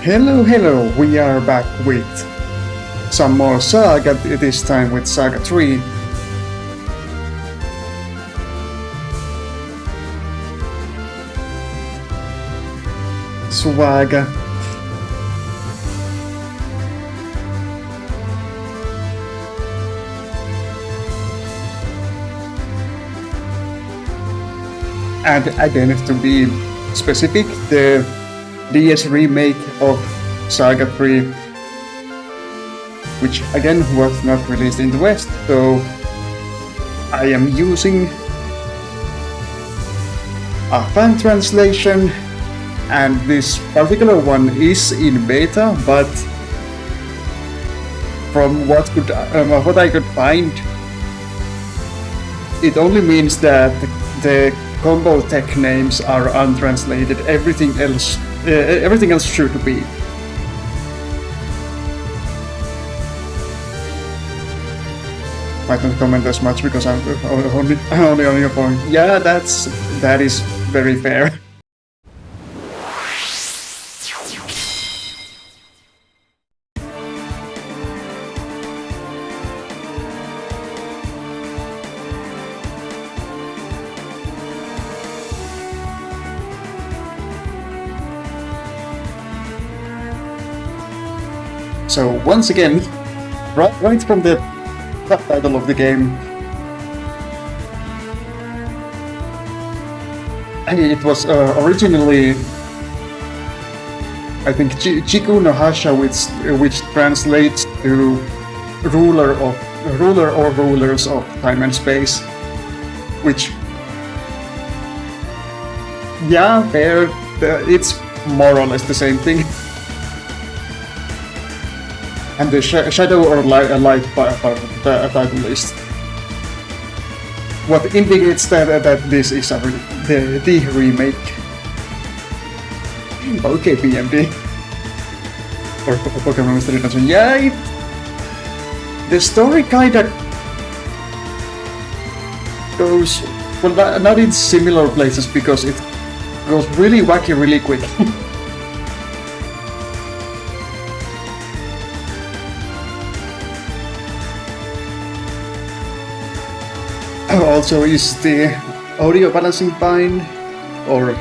Hello, hello, we are back with some more Saga, this time with Saga 3. Swaga. And again, to be specific, the DS remake of Saga 3, which again was not released in the West, so I am using a fan translation, and this particular one is in beta, but from what I could find, it only means that the combo tech names are untranslated. Everything else should be. Might not comment as much because I'm only on your point. Yeah, that is very fair. So once again, right from the subtitle of the game, it was originally, I think, Chiku no Hasha, which translates to ruler or rulers of time and space, which, yeah, fair. It's more or less the same thing. And the shadow or light part of the title list. What indicates that this is the remake. Okay, PMD. Or Pokemon Mystery Dungeon. Yeah, the story kinda goes, well, not in similar places because it goes really wacky really quick. Also, is the audio balancing fine, or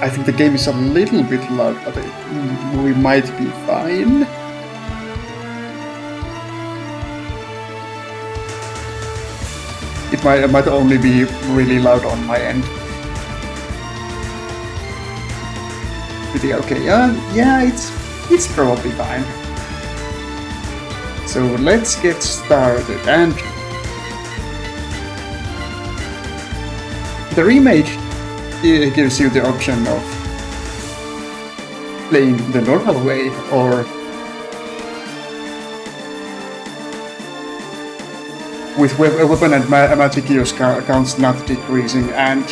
I think the game is a little bit loud, but we might be fine. It might only be really loud on my end. Okay, yeah, it's probably fine. So let's get started, and the remake gives you the option of playing the normal way or with weapon and magic use counts not decreasing, and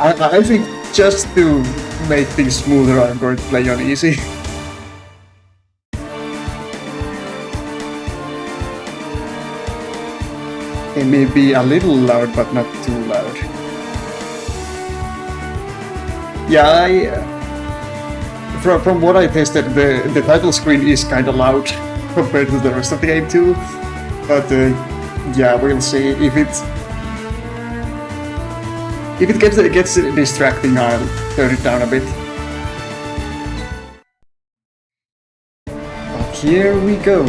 I think just to make things smoother I'm going to play on easy. It may be a little loud, but not too loud. Yeah, from what I tested, the title screen is kind of loud compared to the rest of the game too. But yeah, we'll see if it gets distracting. I'll turn it down a bit. But here we go.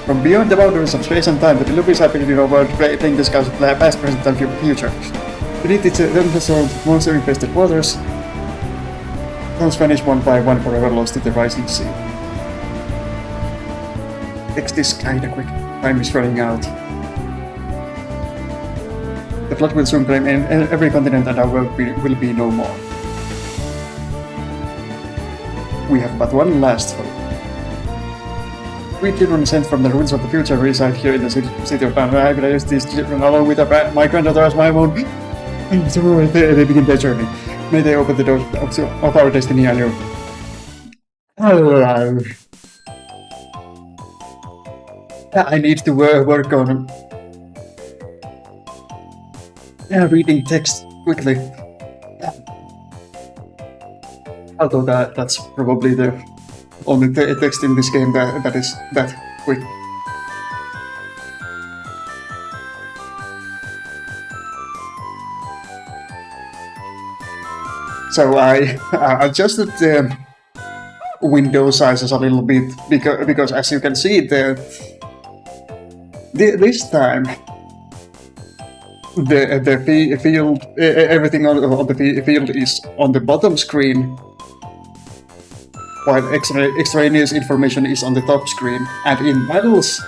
From beyond the boundaries of space and time, the delivery is happening in our world, playing this of past, present, and future. Beneath its unresolved, monster-infested waters, towns vanish one by one, forever lost in the rising sea. Text is kinda quick. Time is running out. The flood will soon claim every continent, and our world will be no more. We have but one last hope. 3 children sent from the ruins of the future reside here in the city of Pan. I will use these children along with my granddaughter as my own. So they begin their journey. May they open the doors of our destiny anew. I need to work on reading text quickly. Although that's probably the only text in this game that is that quick. So I adjusted the window sizes a little bit because as you can see, this time the field, everything on the field is on the bottom screen, while extraneous information is on the top screen. And in battles,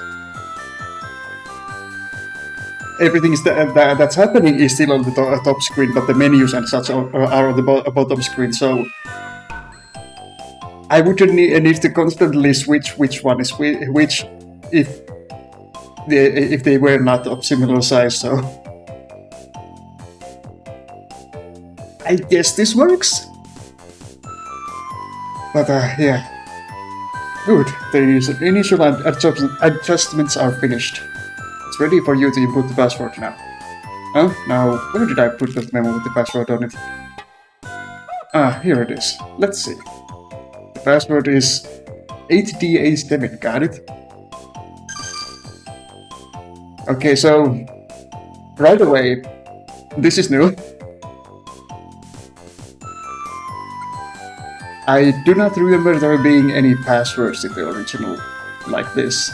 everything that's happening is still on the top screen, but the menus and such are on the bottom screen. So I wouldn't need to constantly switch which one is which if they were not of similar size. So I guess this works. But yeah, good. The initial adjustments are finished. It's ready for you to input the password now. Oh, now where did I put that memo with the password on it? Ah, here it is. Let's see. The password is 8DA7, got it? Okay, so right away, this is new. I do not remember there being any passwords in the original like this.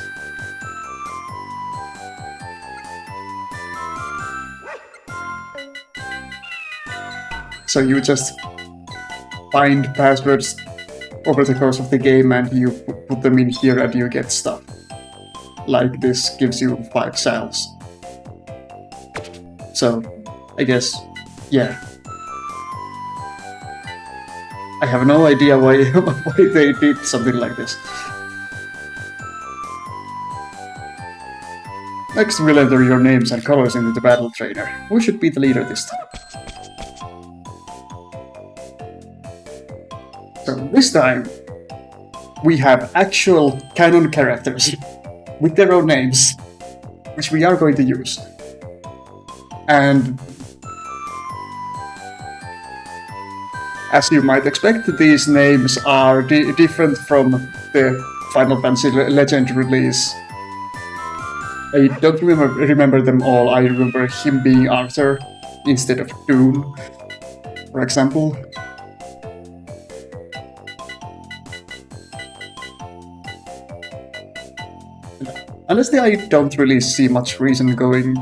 So you just find passwords over the course of the game and you put them in here and you get stuff. Like this gives you 5 cells. So, I guess, yeah. I have no idea why they did something like this. Next, we'll enter your names and colors into the battle trainer. Who should be the leader this time? So this time, we have actual canon characters with their own names, which we are going to use. And as you might expect, these names are different from the Final Fantasy Legend release. I don't remember them all. I remember him being Arthur instead of Doom, for example. Honestly, I don't really see much reason going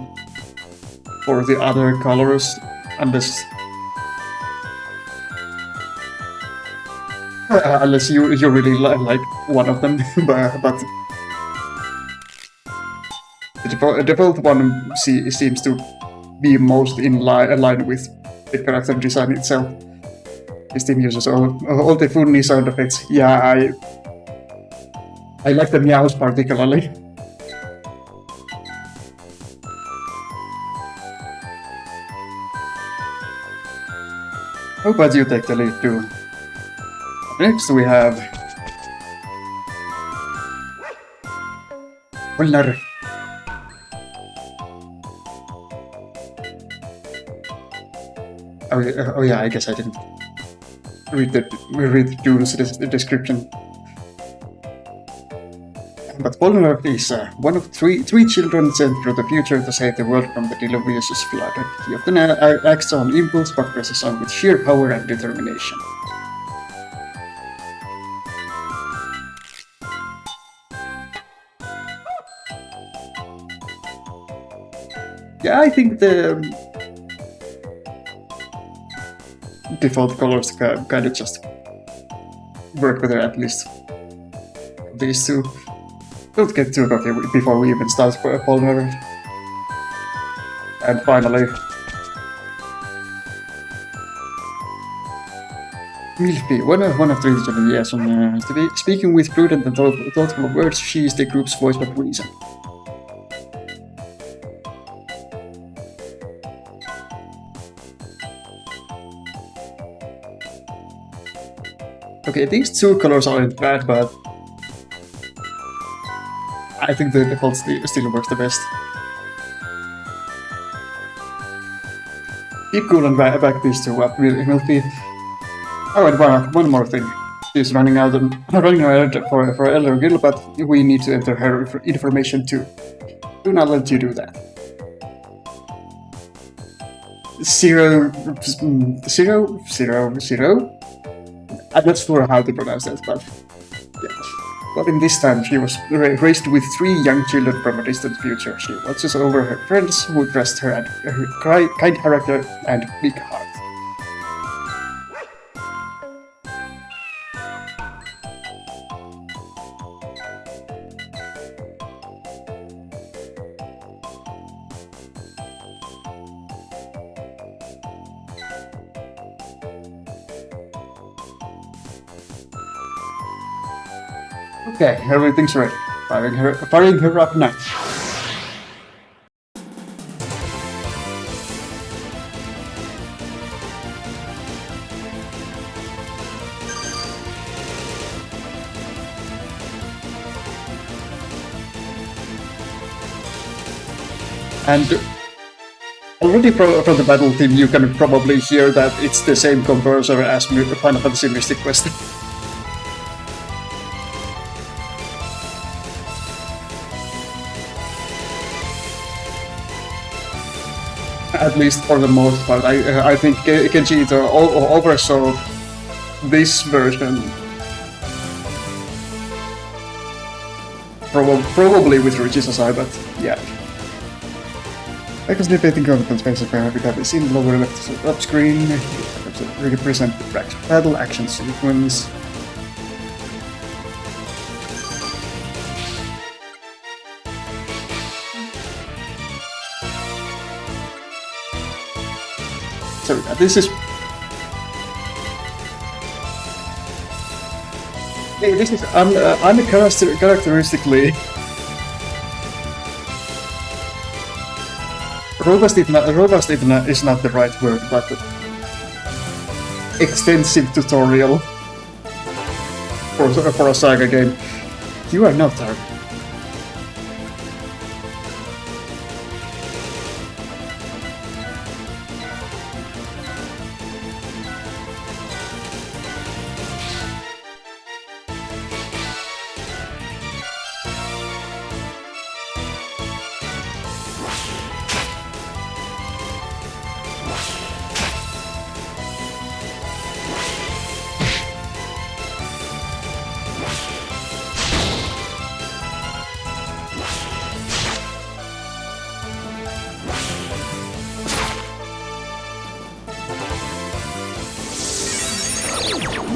for the other colors, unless you really like one of them. But the default one seems to be most in line with the character design itself. This team uses all the funny sound effects. Yeah, I like the meows particularly. How about you take the lead too? Next we have Wilner. Oh yeah, I guess I didn't read Dune's description. But Polnareff is one of three children sent through the future to save the world from the deluvious flood. He often acts on impulse but presses on with sheer power and determination. Yeah, I think the default colors kind of just work better, at least these two. Don't get too cocky before we even start Polnareff. And finally, Milfi, one of 3 years. Speaking with prudent and thoughtful words, she is the group's voice of reason. Okay, these two colors aren't bad, but I think the default still works the best. keep cool and back these two up. We'll be. Oh, and one more thing. She's running out for Elder Guild, but we need to enter her information too. Do not let you do that. Zero. I'm not sure how to pronounce that, but yeah. But in this time, she was raised with 3 young children from a distant future. She watches over her friends who trust her and her kind character and big heart. Okay, everything's ready. Firing her up now. And already from the battle team, you can probably hear that it's the same composer as Final Fantasy Mystic Quest. At least for the most part. I think Kenji oversaw this version. Probably with Richie's aside, but yeah. I can sleep waiting content space where we have seen the lower left up screen. Represent the battle action sequence. So this is. Hey, this is uncharacteristically robust. Is not the right word, but extensive tutorial for a Saga game. You are not target.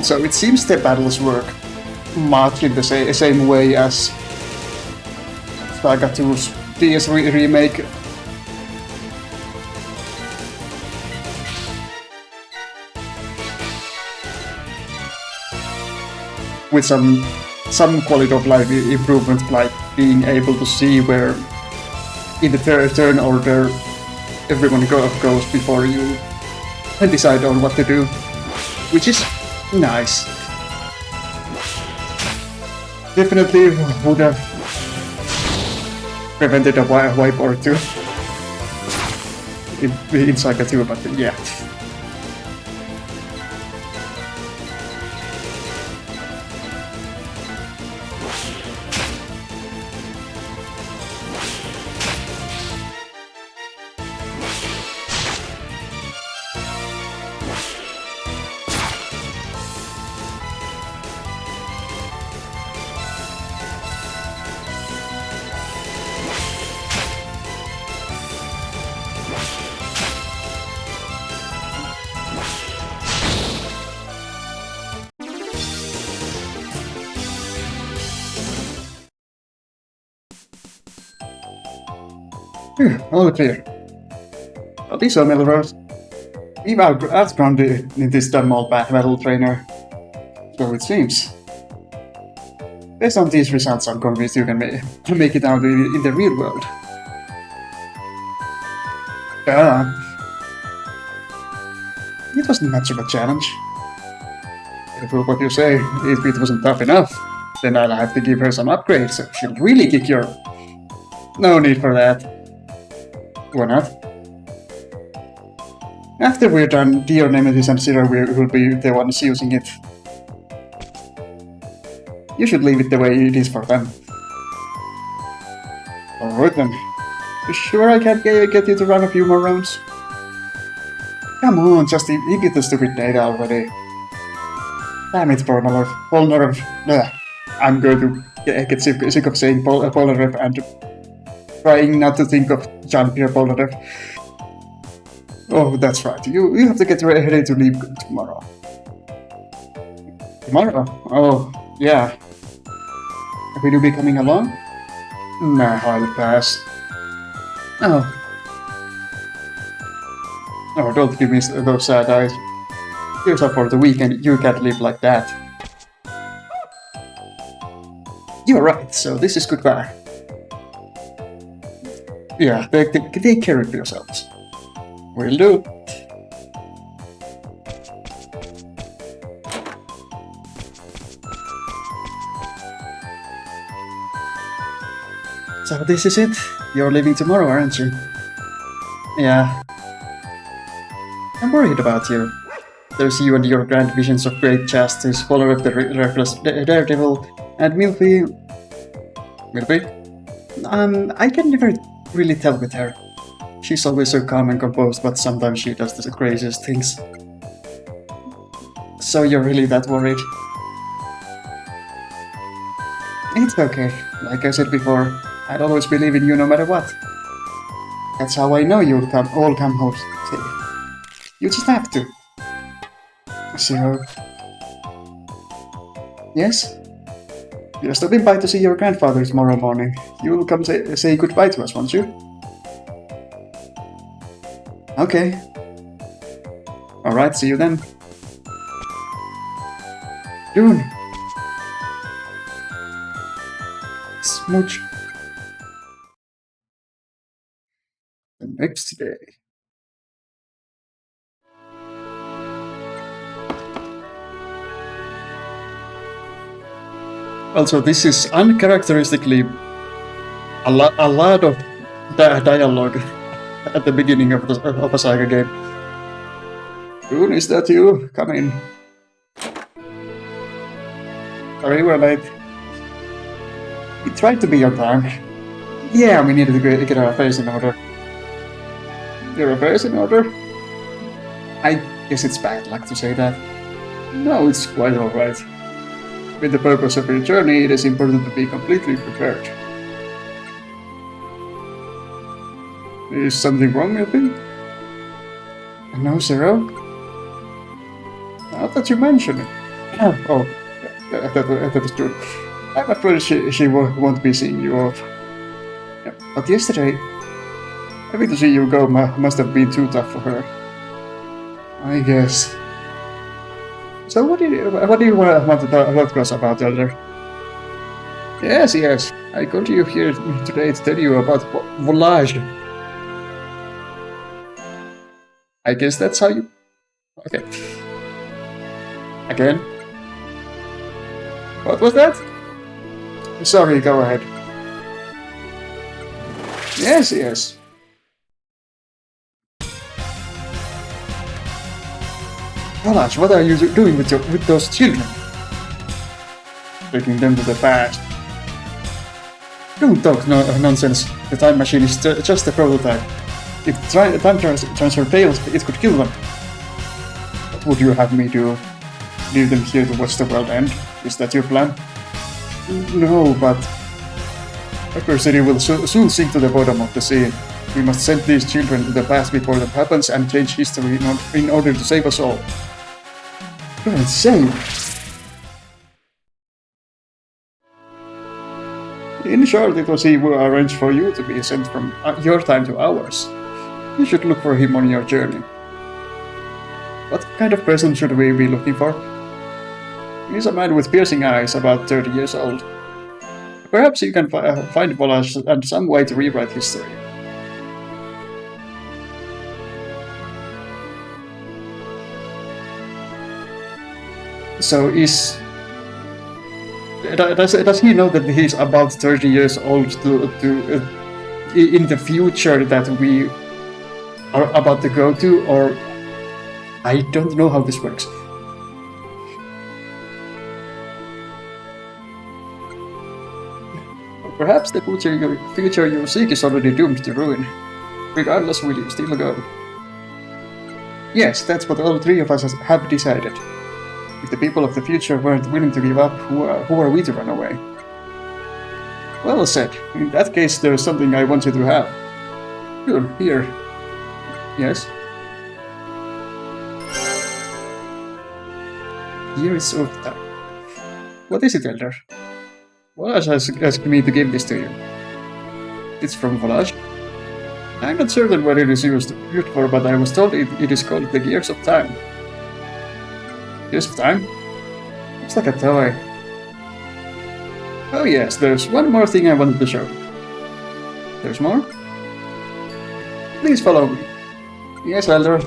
So it seems the battles work much in the same way as SaGa 2's DS remake. With some quality of life improvement, like being able to see where in the turn order everyone goes before you decide on what to do, which is nice. Definitely would have prevented a wipe or two in SaGa 2, but yeah. All clear. Well, these are Melrose. We've outgrown this dumb old battle trainer. So it seems. Based on these results, I'm convinced you can make it out in the real world. It wasn't much of a challenge. If what you say, if it wasn't tough enough, then I'll have to give her some upgrades so she'll really kick your... No need for that. Why not? After we're done, Dio, Nemesis, and Zero will be the ones using it. You should leave it the way it is for them. Alright then. You sure I can't get you to run a few more rounds? Come on, just get the stupid data already. Damn it, Polnareff. I'm going to get sick of saying Polnareff and trying not to think of Jean-Pierre Polnareff. Oh, that's right. You have to get ready to leave tomorrow. Tomorrow? Oh, yeah. Will you be coming along? Nah, I'll pass. Oh. Oh, don't give me those sad eyes. Here's up for the weekend, you can't live like that. You're right, so this is goodbye. Yeah, take care of yourselves. Will do. So this is it? You're leaving tomorrow, aren't you? Yeah. I'm worried about you. There's you and your grand visions of great justice, Polnareff the reckless daredevil, and Milfy... Milfy? I can never really tell with her. She's always so calm and composed, but sometimes she does the craziest things. So you're really that worried? It's okay. Like I said before, I'd always believe in you no matter what. That's how I know you'll all come home safe. You just have to. Zero. Yes? You're stopping by to see your grandfather tomorrow morning. You will come say goodbye to us, won't you? Okay. Alright, see you then. June. Smooch. The next day. Also, this is uncharacteristically a lot of dialogue at the beginning of a SaGa game. June, is that you? Come in. Sorry, we're late. We tried to be on time. Yeah, we needed to get our affairs in order. Your affairs in order? I guess it's bad luck to say that. No, it's quite alright. With the purpose of your journey, it is important to be completely prepared. Is something wrong, Milfy? No, Zero. Now that you mention it. Oh, yeah, that is true. I'm afraid she won't be seeing you off. Yeah, but yesterday, having to see you go must have been too tough for her. I guess. So what do you want to talk to us about, Elder? Yes. I called you here today to tell you about Volage. I guess that's how you... Okay. Again? What was that? Sorry, go ahead. Yes. Volage, what are you doing with those children? Taking them to the past. Don't talk nonsense. The time machine is just a prototype. If time transfer fails, it could kill them. What would you have me do? Leave them here to watch the world end? Is that your plan? No, but... Upper City will soon sink to the bottom of the sea. We must send these children to the past before that happens and change history in order to save us all. You're insane! In short, it was he who arranged for you to be sent from your time to ours. You should look for him on your journey. What kind of person should we be looking for? He's a man with piercing eyes, about 30 years old. Perhaps you can find Volage and some way to rewrite history. So does he know that he's about 30 years old in the future that we are about to go to, or I don't know how this works. Perhaps the future you seek is already doomed to ruin. Regardless, will you still go? Yes, that's what all three of us have decided. If the people of the future weren't willing to give up, who are we to run away? Well said. In that case, there's something I want you to have. Sure, here. Yes? Years of time. What is it, Elder? Volage has asked me to give this to you. It's from Volage? I'm not certain what it is used for, but I was told it is called the Gears of Time. Gears of Time? Looks like a toy. Oh yes, there's one more thing I wanted to show you. There's more? Please follow me. Yes, Elder.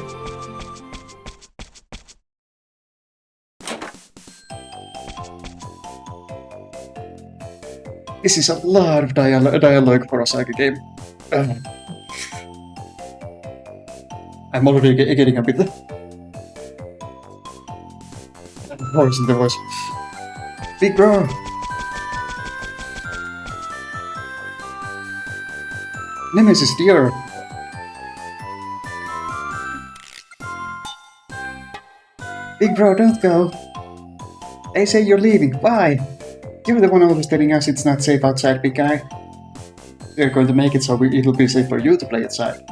This is a lot of dialogue for a SaGa game. I'm already getting a bit hoarse in the voice. Big bro! Nemesis dear! Big bro, don't go! They say you're leaving, why? You're the one always telling us it's not safe outside, big guy. We're going to make it so it'll be safe for you to play outside.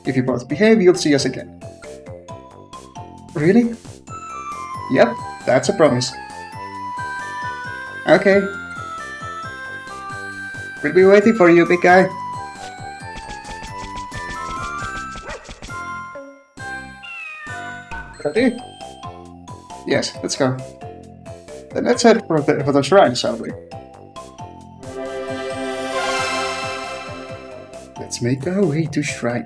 If you both behave, you'll see us again. Really? Yep, that's a promise. Okay. We'll be waiting for you, big guy. Ready? Yes, let's go. Then let's head for the shrine, shall we? Let's make our way to shrine.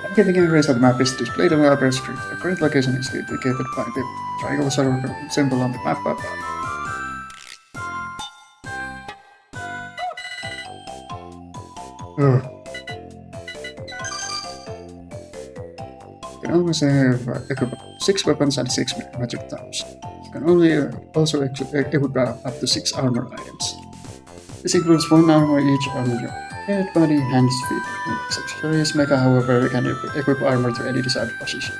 I'm getting angry that the map is displayed on our screen. The current location is indicated by the triangle symbol on the map above. You can always equip 6 weapons and 6 magic towers. You can only also equip up to 6 armor items. This includes 1 armor each on your head, body, hands, feet, and accessories. Mecha, however, can equip armor to any desired position.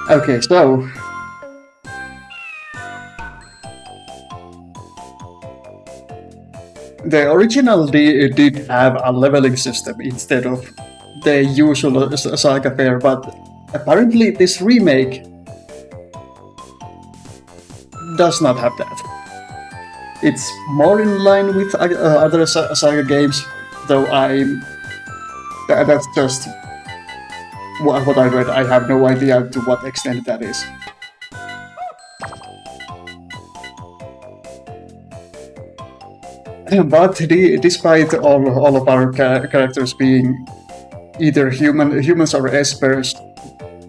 Okay, so the original did have a leveling system instead of the usual SaGa fare, but apparently this remake does not have that. It's more in line with other SaGa games, though that's just what I read. I have no idea to what extent that is. But despite all of our characters being either humans or espers,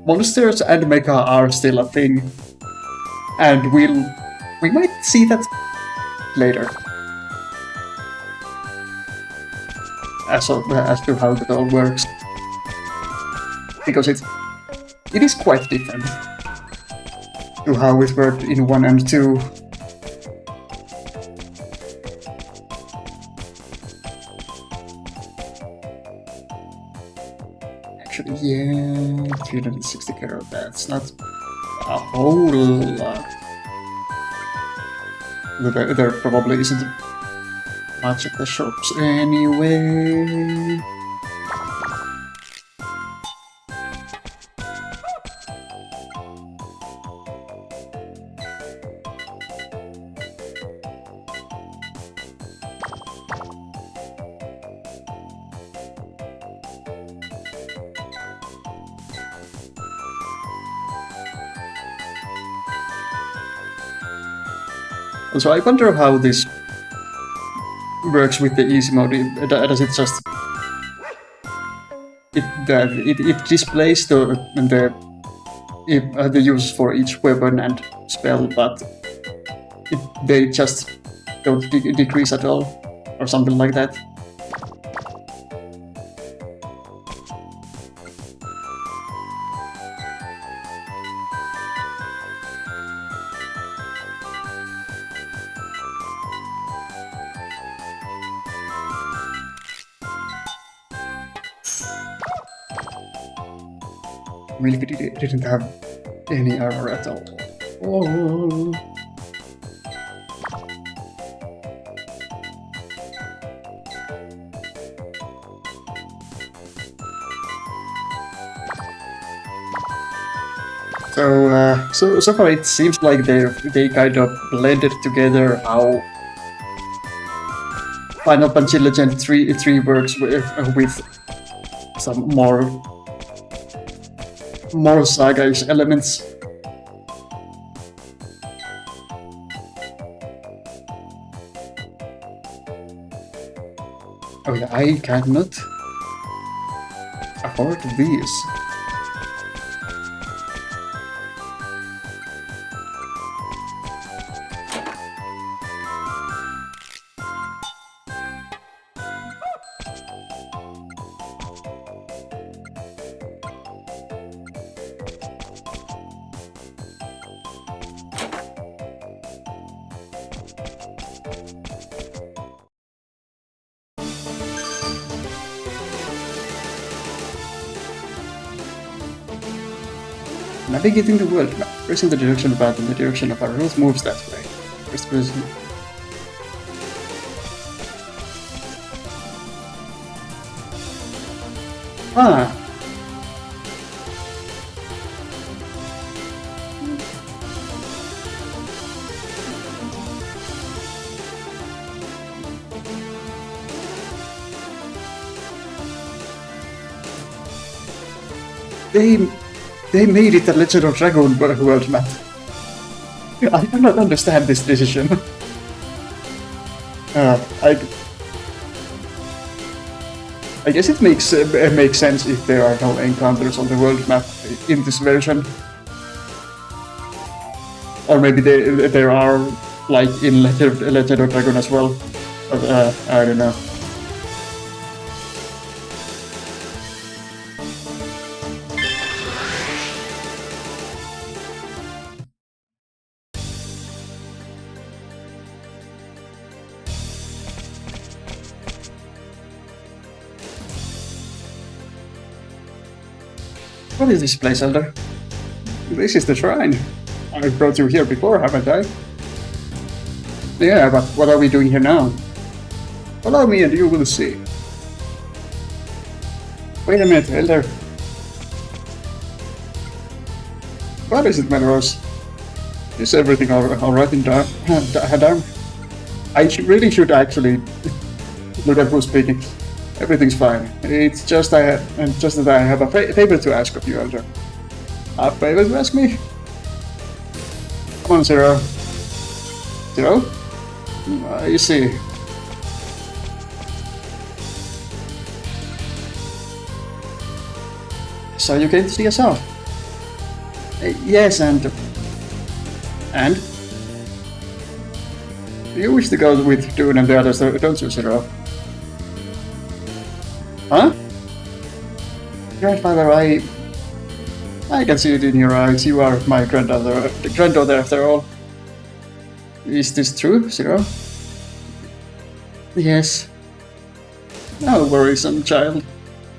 monsters and mecha are still a thing, and we might see that later as to how that all works, because it is quite different to how it worked in 1 and 2. Actually, yeah, 360 carats, that's not a whole lot. There probably isn't much at the shops anyway. Also, I wonder how this works with the easy mode. Does it just it displays the uses for each weapon and spell, but they just don't decrease at all, or something like that. Milky didn't have any armor at all. Oh. So far it seems like they kind of blended together how Final Fantasy Legend 3 works with some more SaGa-ish elements. Oh yeah, I cannot afford these. Navigating the world map, pressing the direction pad in the direction of our route moves that way. First person. Ah! They made it a Legend of Dragon world map. I do not understand this decision. I guess it makes sense if there are no encounters on the world map in this version. Or maybe there are, like in Legend of Dragon as well. But I don't know. What is this place, Elder? This is the shrine. I've brought you here before, haven't I? Yeah, but what are we doing here now? Follow me and you will see. Wait a minute, Elder. What is it, Melrose? Is everything alright in down? I really should actually look at who's speaking. Everything's fine. It's just that I have a favor to ask of you, Elder. A favor to ask me? Come on, Zero. Zero? You see. So you came to see us off? Yes, and... And? You wish to go with Dune and the others, don't you, Zero? Huh? Grandfather, I can see it in your eyes. You are my granddaughter after all. Is this true, Zero? Yes. No worrisome child.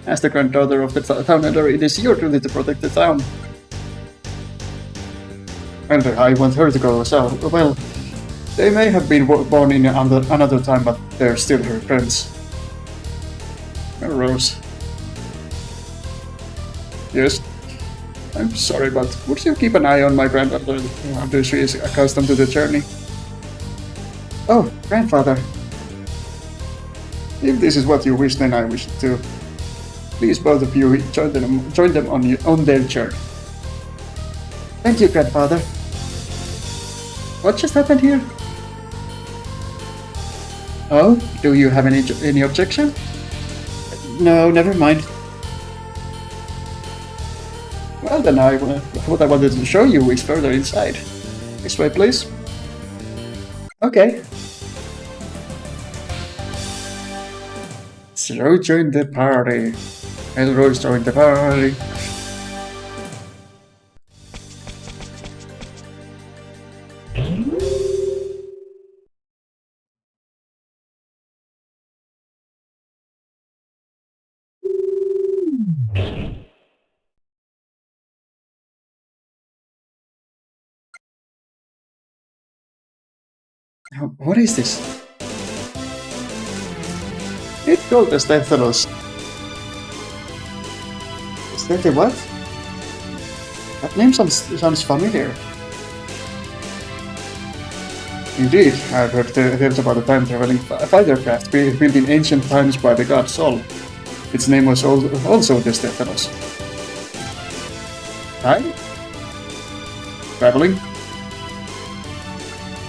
As the granddaughter of the town elder, it is your duty to protect the town. And I want her to go, so, well, they may have been born in another time, but they're still her friends. Rose. Yes. I'm sorry, but would you keep an eye on my granddaughter after she is accustomed to the journey? Oh, grandfather. If this is what you wish, then I wish it too. Please, both of you, join them on their journey. Thank you, grandfather. What just happened here? Oh, do you have any objection? No, never mind. Well then, what I wanted to show you is further inside. This way, please. Okay. So join the party. Elroy's join the party. What is this? It called the Stephanos. Is that the what? That name sounds familiar. Indeed, I've heard tales about a time-traveling fighter craft built in ancient times by the god Sol. Its name was also the Stephanos. Hi? Traveling?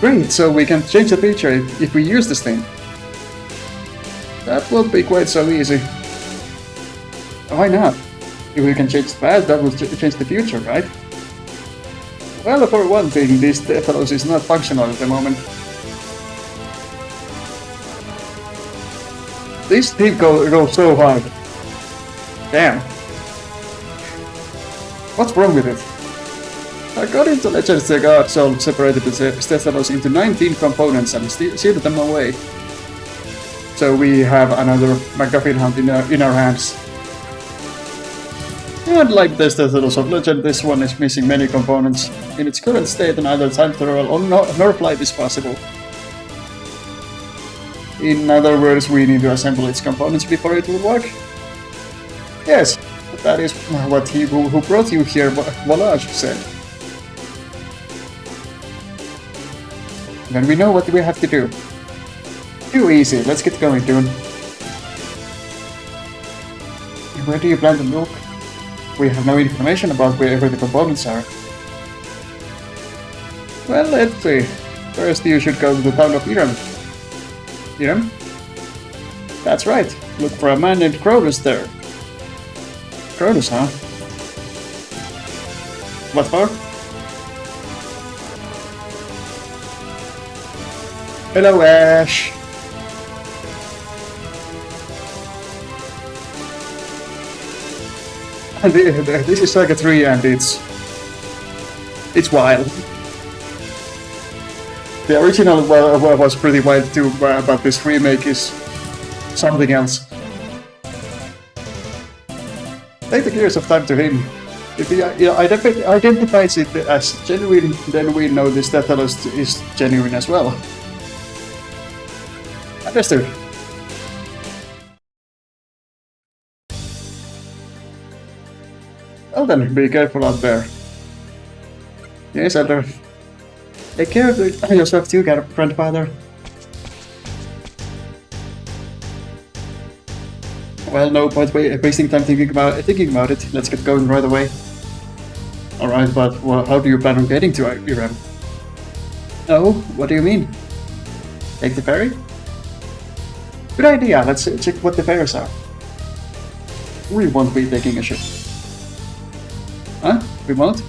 Great, so we can change the future if we use this thing. That won't be quite so easy. Why not? If we can change the past, that will change the future, right? Well, for one thing, this Stephanos is not functional at the moment. This thing goes so hard. Damn. What's wrong with it? According to legend, SaGa of SaGas separated the Stephanos into 19 components and sealed them away. So we have another MacGuffin hunt in our hands. Unlike the Stephanos of legend, this one is missing many components. In its current state, neither time travel nor flight is possible. In other words, we need to assemble its components before it will work. Yes, that is what he who brought you here, Volage, said. Then we know what we have to do. Too easy, let's get going, Dune. Where do you plan to look? We have no information about where the components are. Well, let's see. First you should go to the town of Irem. Irem? That's right. Look for a man named Cronus there. Cronus, huh? What for? Hello, Ash. And this is SaGa 3 and it's wild. The original was pretty wild too, but this remake is something else. Take the Gears of Time to him. If he identifies it as genuine, then we know this Stephanos is genuine as well. Understood. Well then, be careful out there. Yes, Elder. Take care of yourself too, grandfather. Well, no point wasting time thinking about it. Let's get going right away. Alright, but how do you plan on getting to Irem? Oh, what do you mean? Take the ferry? Good idea, let's check what the fares are. We won't be taking a ship. Huh? We won't?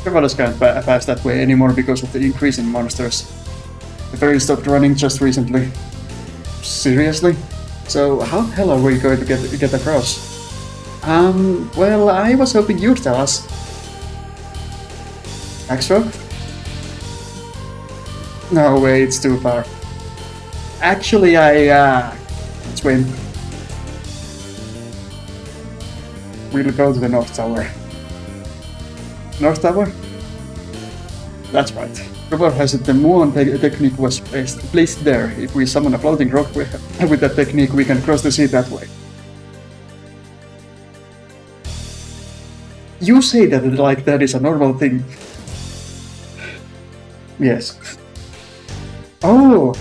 Travelers can't pass that way anymore because of the increase in monsters. The ferry stopped running just recently. Seriously? So how the hell are we going to get across? Well, I was hoping you'd tell us. Backstroke? No way, it's too far. Actually, swim. We'll go to the North Tower. North Tower? That's right. Rumor has it the Muon technique was placed there. If we summon a floating rock with that technique, we can cross the sea that way. You say that like that is a normal thing. Yes. Oh!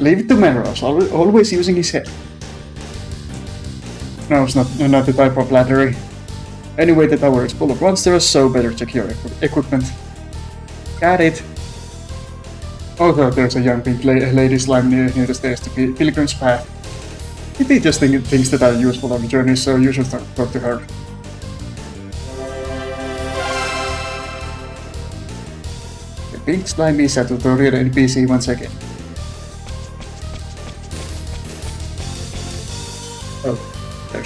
Leave it to Melrose, always using his head. No, it's not the type of flattery. Anyway, the tower is full of monsters, so better secure equipment. Got it. Also, there's a young pink lady slime near the stairs to Pilgrim's Path. He just thinks that are useful on the journey, so you should talk to her. The pink slime is a tutorial NPC once again.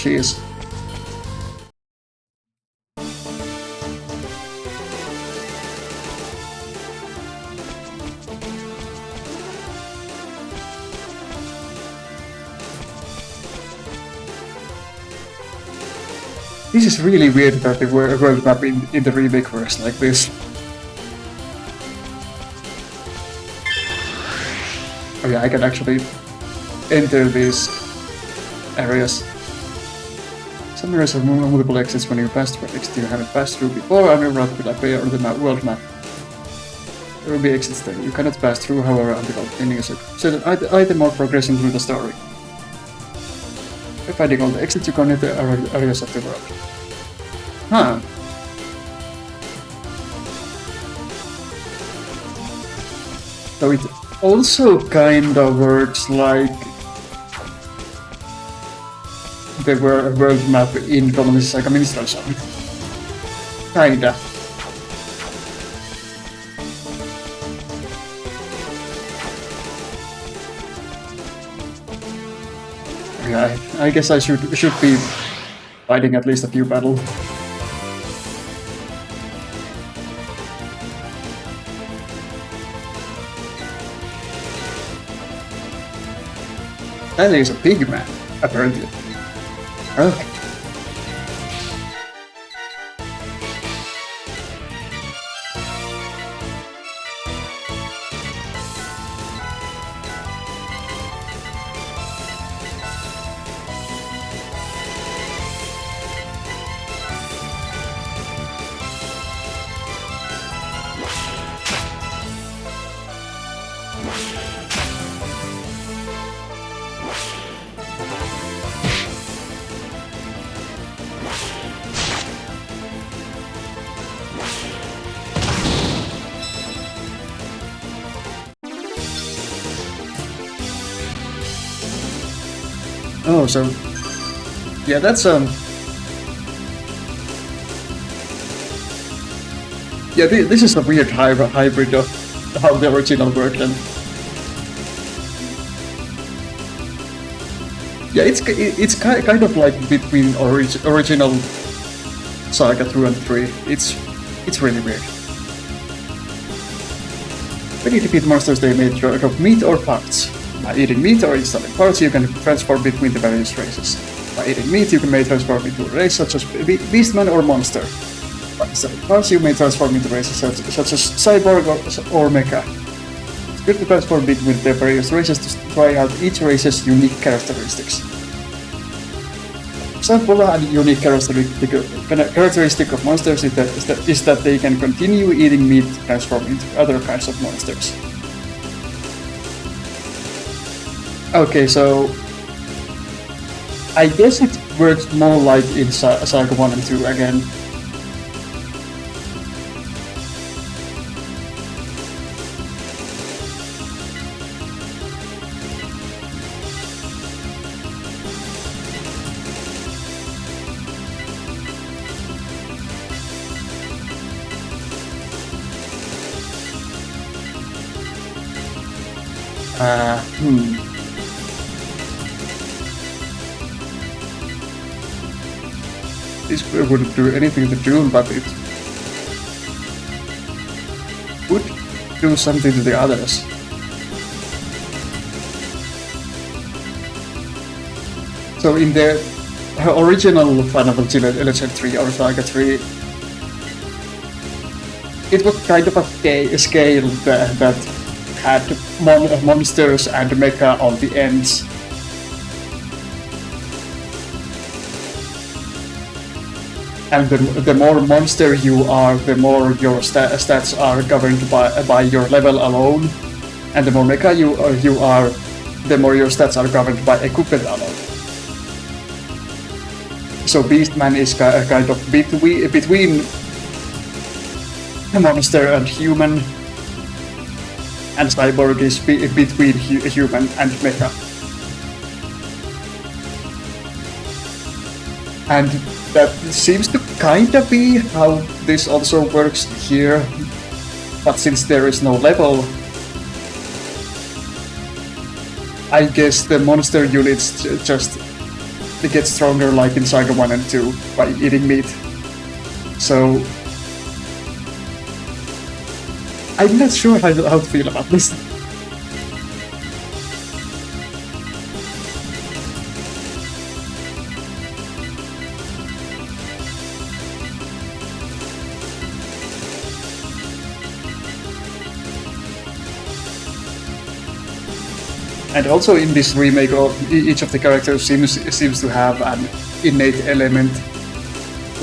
she is. This is really weird that the world map in the remake works like this. Oh yeah, I can actually enter these areas. Some areas have multiple exits when you pass through exits you haven't passed through before, and your route will appear on the world map. There will be exits there. You cannot pass through, however, until obtaining a certain item or progressing through the story. By finding all the exits, you can enter areas of the world. Huh. So it also kind of works like the world map in SaGa Minstrel Song. Kinda. Yeah, I guess I should be fighting at least a few battles. That is a big man, apparently. Okay. Oh, so yeah, that's yeah, this is a weird hybrid of how the original worked, and yeah, it's kind of like between original SaGa 2 and 3. It's really weird. When you defeat monsters, they may drop of meat or parts. By eating meat or installing parts, you can transform between the various races. By eating meat, you may transform into a race such as beastman or monster. By installing parts, you may transform into races such as cyborg or mecha. It's good to transform between the various races to try out each race's unique characteristics. Example, a unique characteristic of monsters is that they can continue eating meat to transform into other kinds of monsters. Okay, so I guess it works more like in SaGa 1 and 2 again. This wouldn't do anything to Doom, but it would do something to the others. So in the original Final Fantasy Legend 3 or SaGa 3, it was kind of a scale that had monsters and mecha on the ends. And the more monster you are, the more your stats are governed by your level alone. And the more mecha you are, the more your stats are governed by equipment alone. So Beastman is kind of between monster and human, and Cyborg is between human and mecha. And that seems to kinda be how this also works here, but since there is no level, I guess the monster units just it gets stronger like in SaGa 1 and 2 by eating meat. So I'm not sure how to feel about this. And also in this remake, each of the characters seems to have an innate element,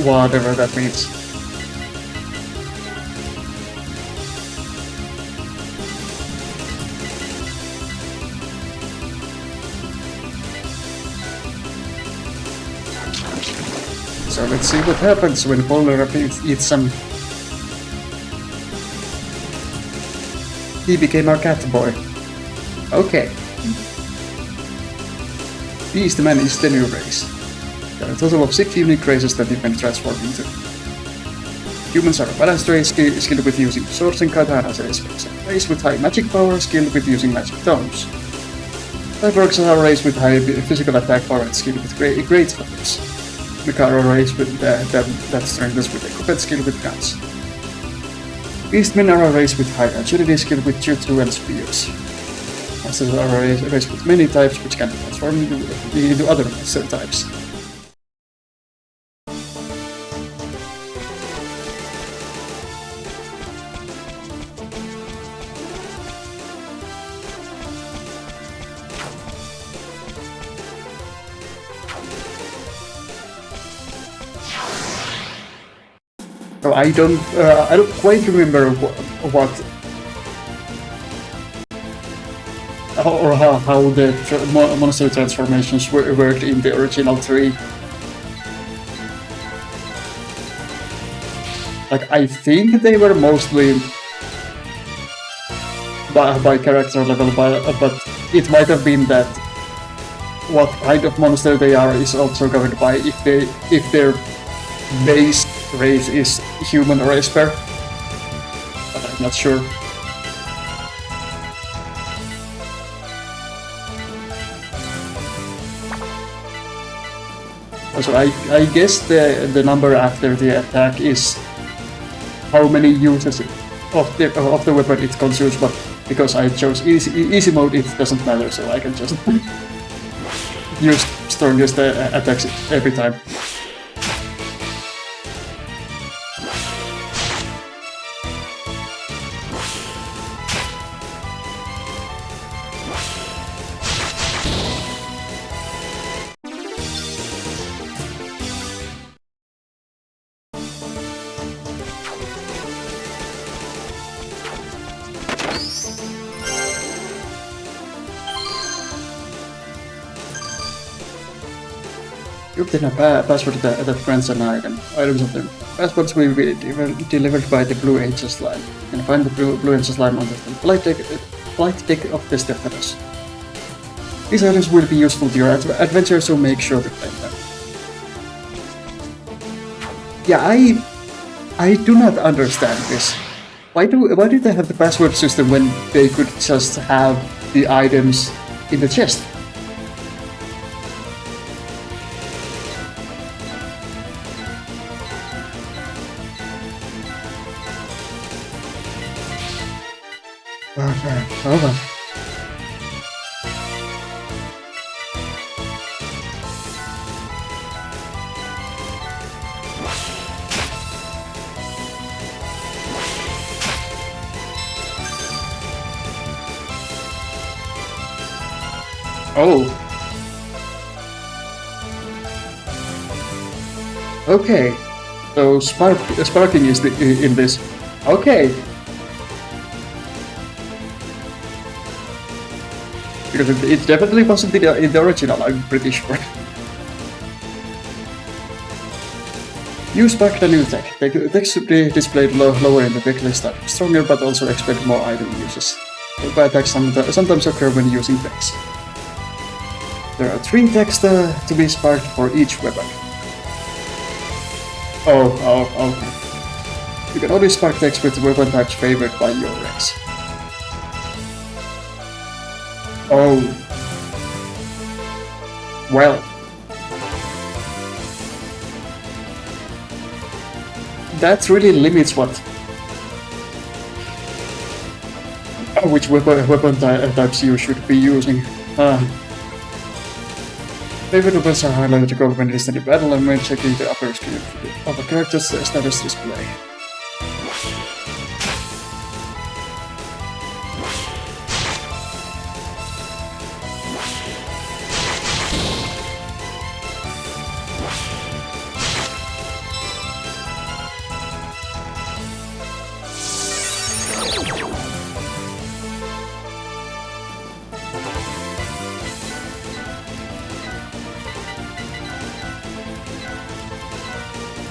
whatever that means. So let's see what happens when Polar eats some. He became our cat boy. Okay. Beastman is the new race. There are a total of 6 unique races that you can transform into. Humans are a balanced race skilled with using swords and katanas, a race with high magic power skilled with using magic tomes. Cyborgs are a race with high physical attack power and skilled with great weapons. Mecha are a race with that strengthens with equipped skill with guns. Beastmen are a race with high agility skilled with jutsu and spears. Monsters are a race with many types which can transform into other monster types. So I don't quite remember what or how the monster transformations worked in the original 3. Like, I think they were mostly by character level, but it might have been that what kind of monster they are is also governed by if their base race is human or esper. But I'm not sure. So I guess the number after the attack is how many uses of the weapon it consumes, but because I chose easy mode, it doesn't matter, so I can just use strongest attacks every time. You obtain a password that grants an item. Items of the passports will be delivered by the Blue Angel Slime. You can find the Blue Angel Slime on the flight deck of the Stefanos. These items will be useful to your adventure, so make sure to claim them. Yeah, I do not understand this. Why do they have the password system when they could just have the items in the chest? Okay. Oh. Okay. So sparking is in this. Okay. Because it definitely wasn't in the original, I'm pretty sure. Use back the new tech. The text should be displayed lower in the deck list are stronger, but also expect more item uses. Bad attacks sometimes occur when using decks. There are 3 decks to be sparked for each weapon. Oh, okay. You can only spark decks with weapon types favored by your race. Oh. Well. that really limits which weapon types you should be using. Favorite weapons are highlighted to go when listed in battle and when checking the upper screen of a character's status display.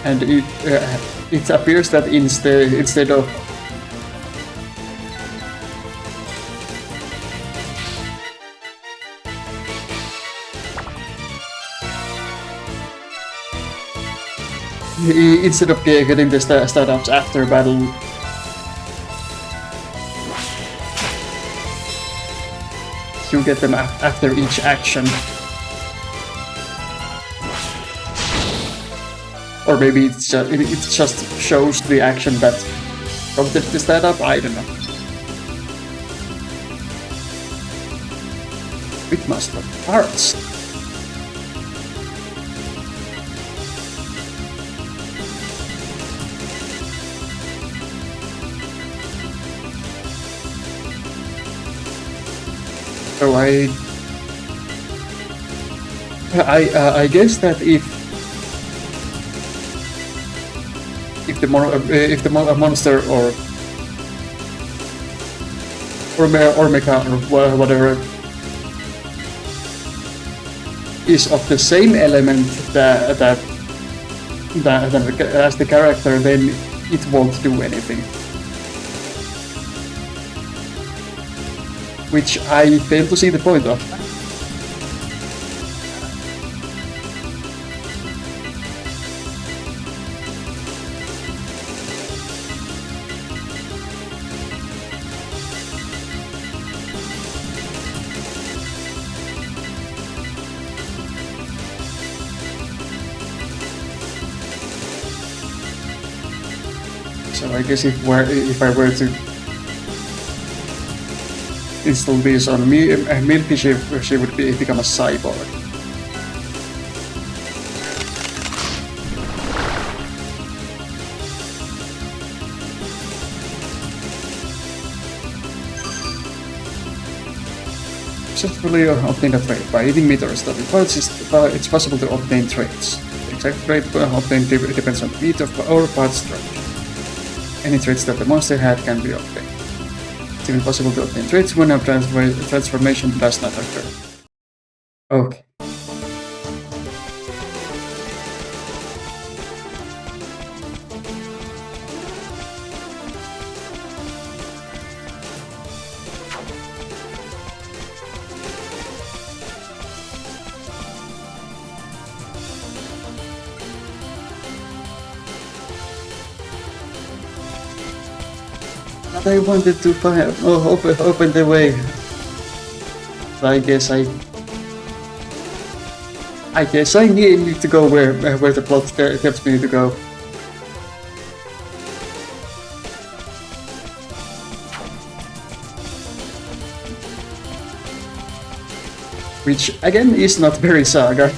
And it appears that instead of getting the stat-ups after battle, you get them after each action. Or maybe it just shows the action that prompted the stat-up, I don't know. It must have parts. So I guess that if the monster or mecha or whatever is of the same element that as the character, then it won't do anything. Which I fail to see the point of. So I guess if I were to install this on Milky, she would become a cyborg. Successfully obtain a trait. By eating meat or stuffing parts, it's possible to obtain traits. The exact trait obtained depends on the meat or part structure. Any traits that the monster had can be obtained. It's even possible to obtain traits when a transformation does not occur. Okay. I wanted to open the way. I guess I need to go where the plot tells me to go. Which again is not very SaGa.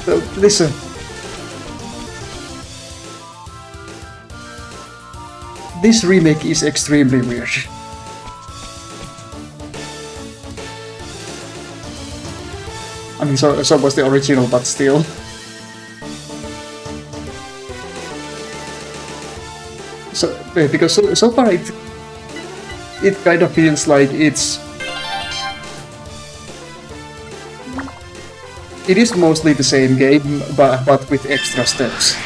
So listen. This remake is extremely weird. I mean, so was the original, but still. So because so far it kind of feels like it is mostly the same game, but with extra steps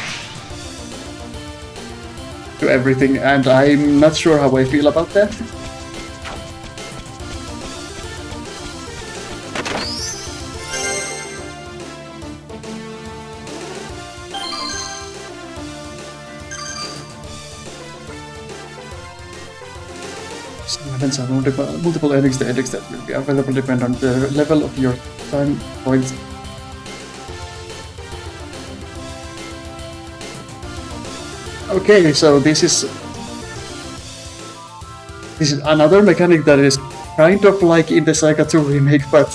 to everything, and I'm not sure how I feel about that. Some events have multiple endings. The endings that will be available depend on the level of your time points. Okay, so this is another mechanic that is kind of like in the SaGa 2 remake, but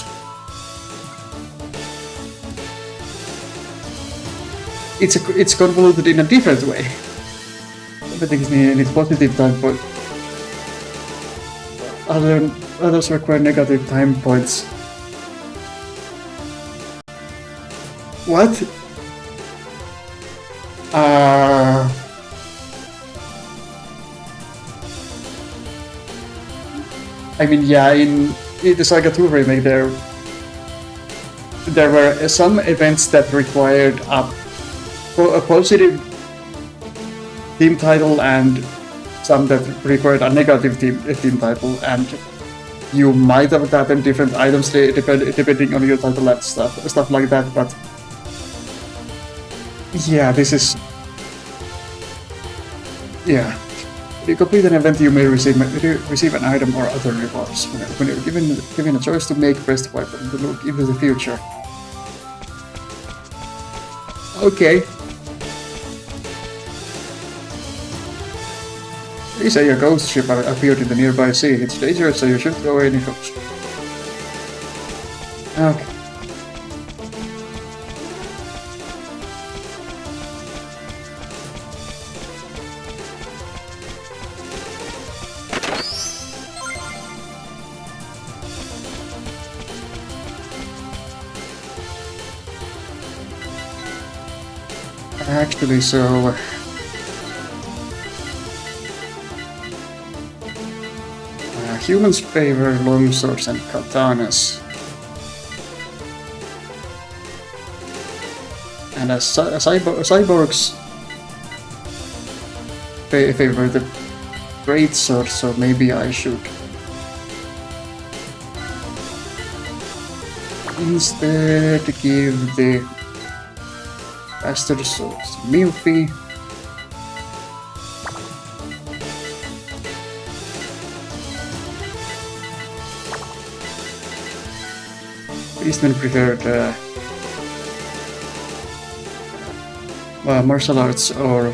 it's convoluted in a different way. Everything needs positive time point. Others require negative time points. What? I mean, yeah, in the SaGa 2 remake, there were some events that required a positive team title and some that required a negative team title, and you might have gotten different items depending on your title and stuff like that. But yeah, this is If you complete an event, you may receive an item or other rewards. When you're given a choice to make, press the button to look into the future. Okay. They say a ghost ship appeared in the nearby sea. It's dangerous, so you shouldn't go any closer. Okay. Actually, so humans favor longswords and katanas, and as cyborgs favor the greatsword. So maybe I should instead give the bastard swords to Milfi. Beastmen preferred martial arts or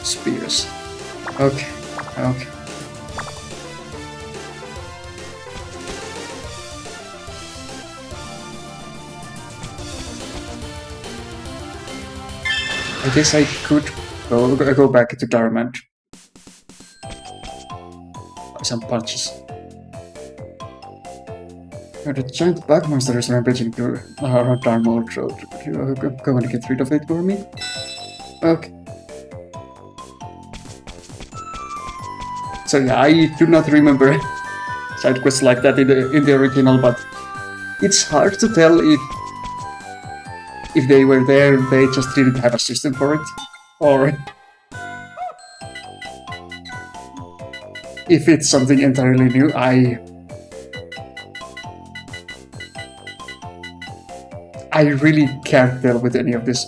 spears. Okay. I guess I could go back to Darmand. Some punches. The giant bug monster is rampaging around Darmand Road. Could you go and get rid of it for me? Okay. So yeah, I do not remember side quests like that in the original, but it's hard to tell if they were there, they just didn't have a system for it, or if it's something entirely new. I really can't tell with any of this.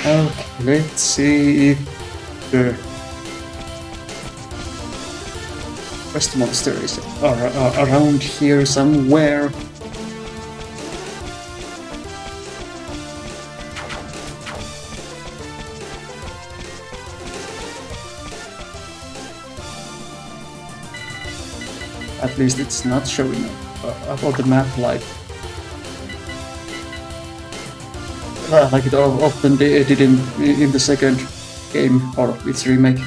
Okay, let's see if the quest monster is around here somewhere. At least it's not showing up on the map like it often did in the second game or its remake.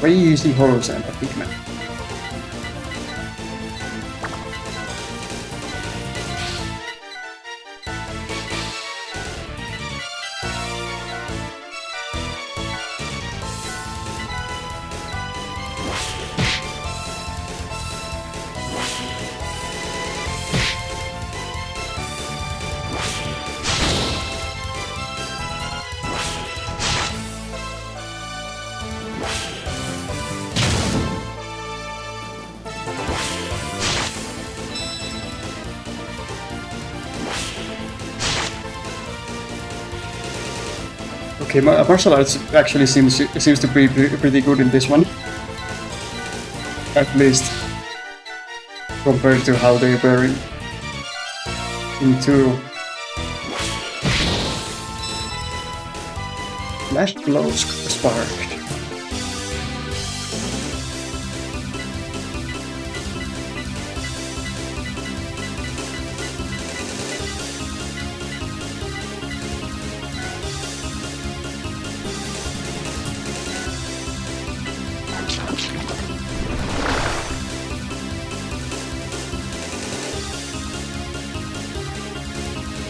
Crazy horrors and a big man. Okay, martial arts actually seems to be pretty good in this one. At least compared to how they were in 2. Flash blows sparked.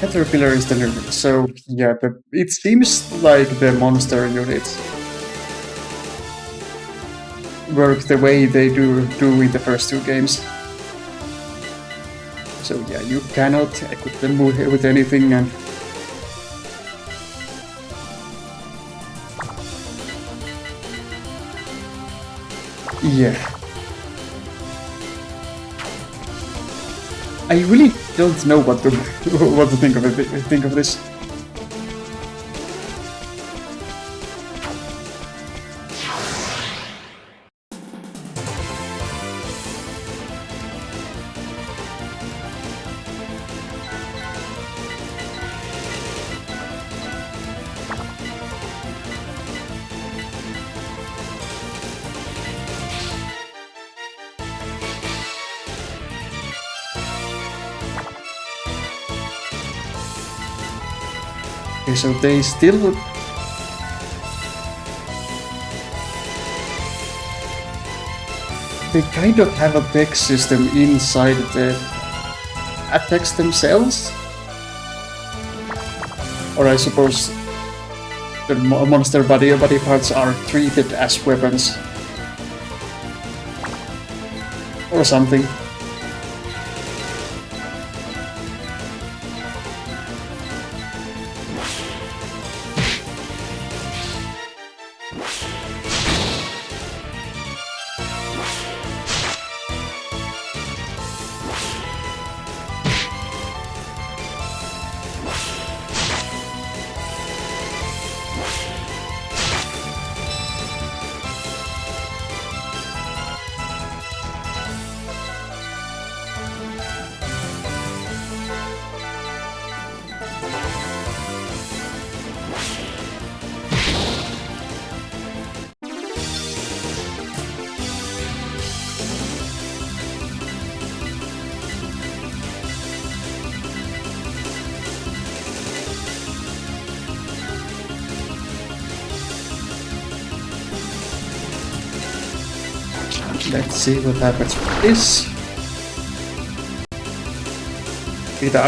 Caterpillar is the new, so yeah, it seems like the monster units work the way they do in the first 2 games. So yeah, you cannot equip them with anything, and yeah. I really don't know what to think of this. Okay, so they still... They kind of have a deck system inside the attacks themselves? Or I suppose the monster body parts are treated as weapons. Or something. Let's see what happens with this. The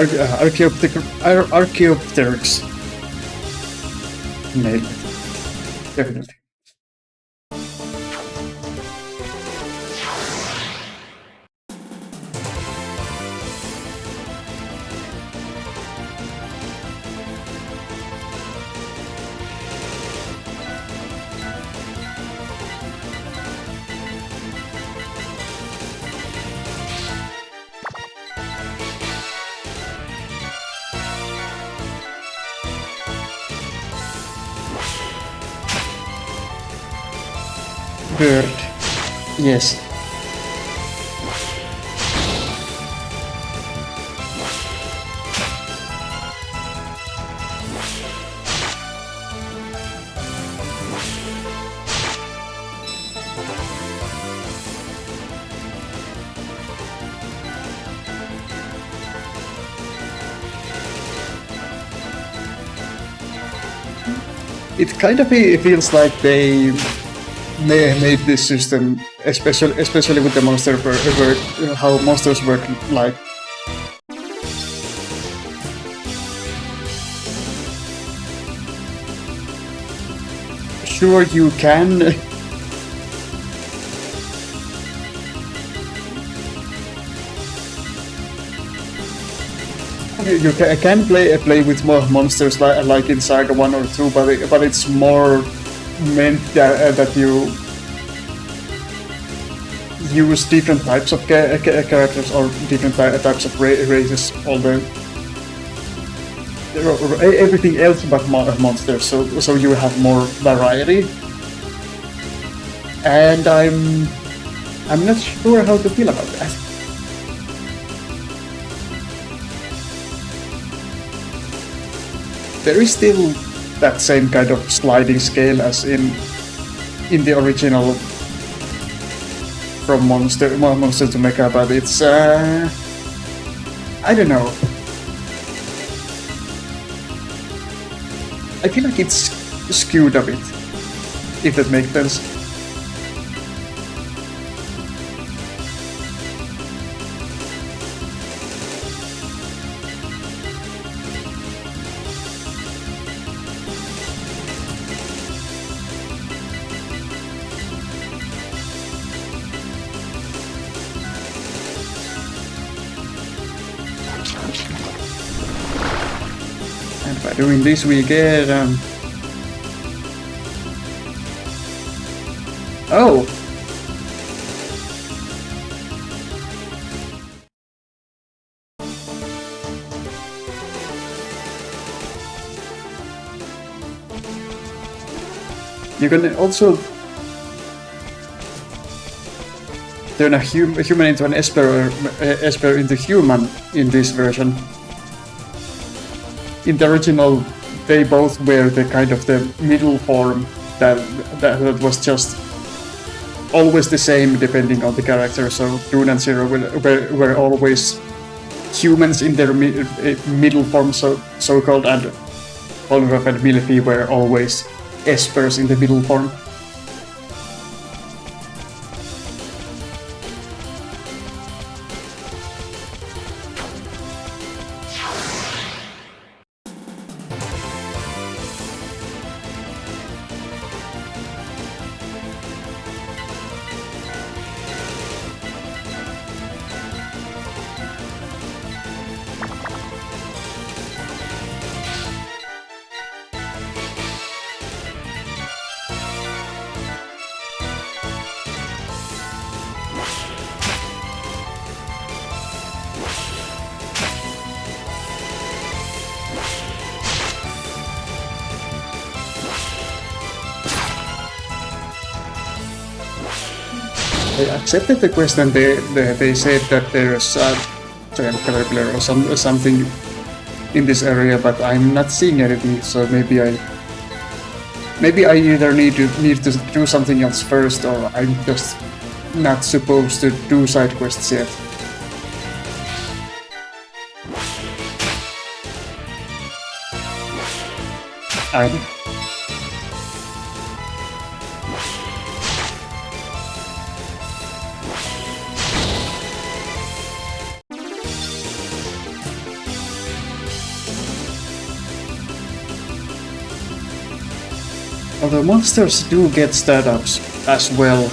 Archaeopteryx. Nailed it. Definitely. Bird. Yes. It kind of feels like they made this system, especially with the monster work, how monsters work, like. Sure, you can. You can play with more monsters like in Saga 1 or 2, but it's more meant that you use different types of characters or different types of races, although everything else but monsters, so you have more variety. And I'm not sure how to feel about that. There is still that same kind of sliding scale as in the original from monster to mecha, but it's I don't know. I feel like it's skewed a bit, if that makes sense. And by doing this we get oh! You can also turn a human into an Esper into human in this version. In the original, they both were the kind of the middle form that was just always the same depending on the character. So Dune and Zero were always humans in their middle form, so-called, and Olgraf and Milfi were always Espers in the middle form. I accepted the quest and they said that there's a giant caterpillar or something in this area, but I'm not seeing anything, so maybe I either need to do something else first, or I'm just not supposed to do side quests yet. Although monsters do get stat-ups as well.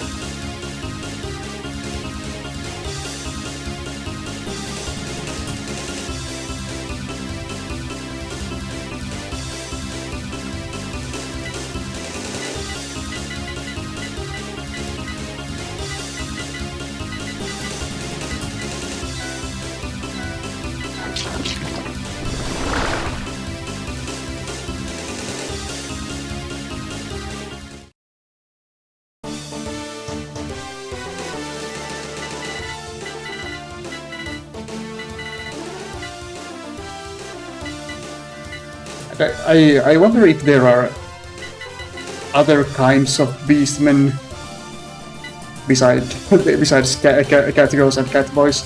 I wonder if there are other kinds of beastmen besides cat girls and cat boys.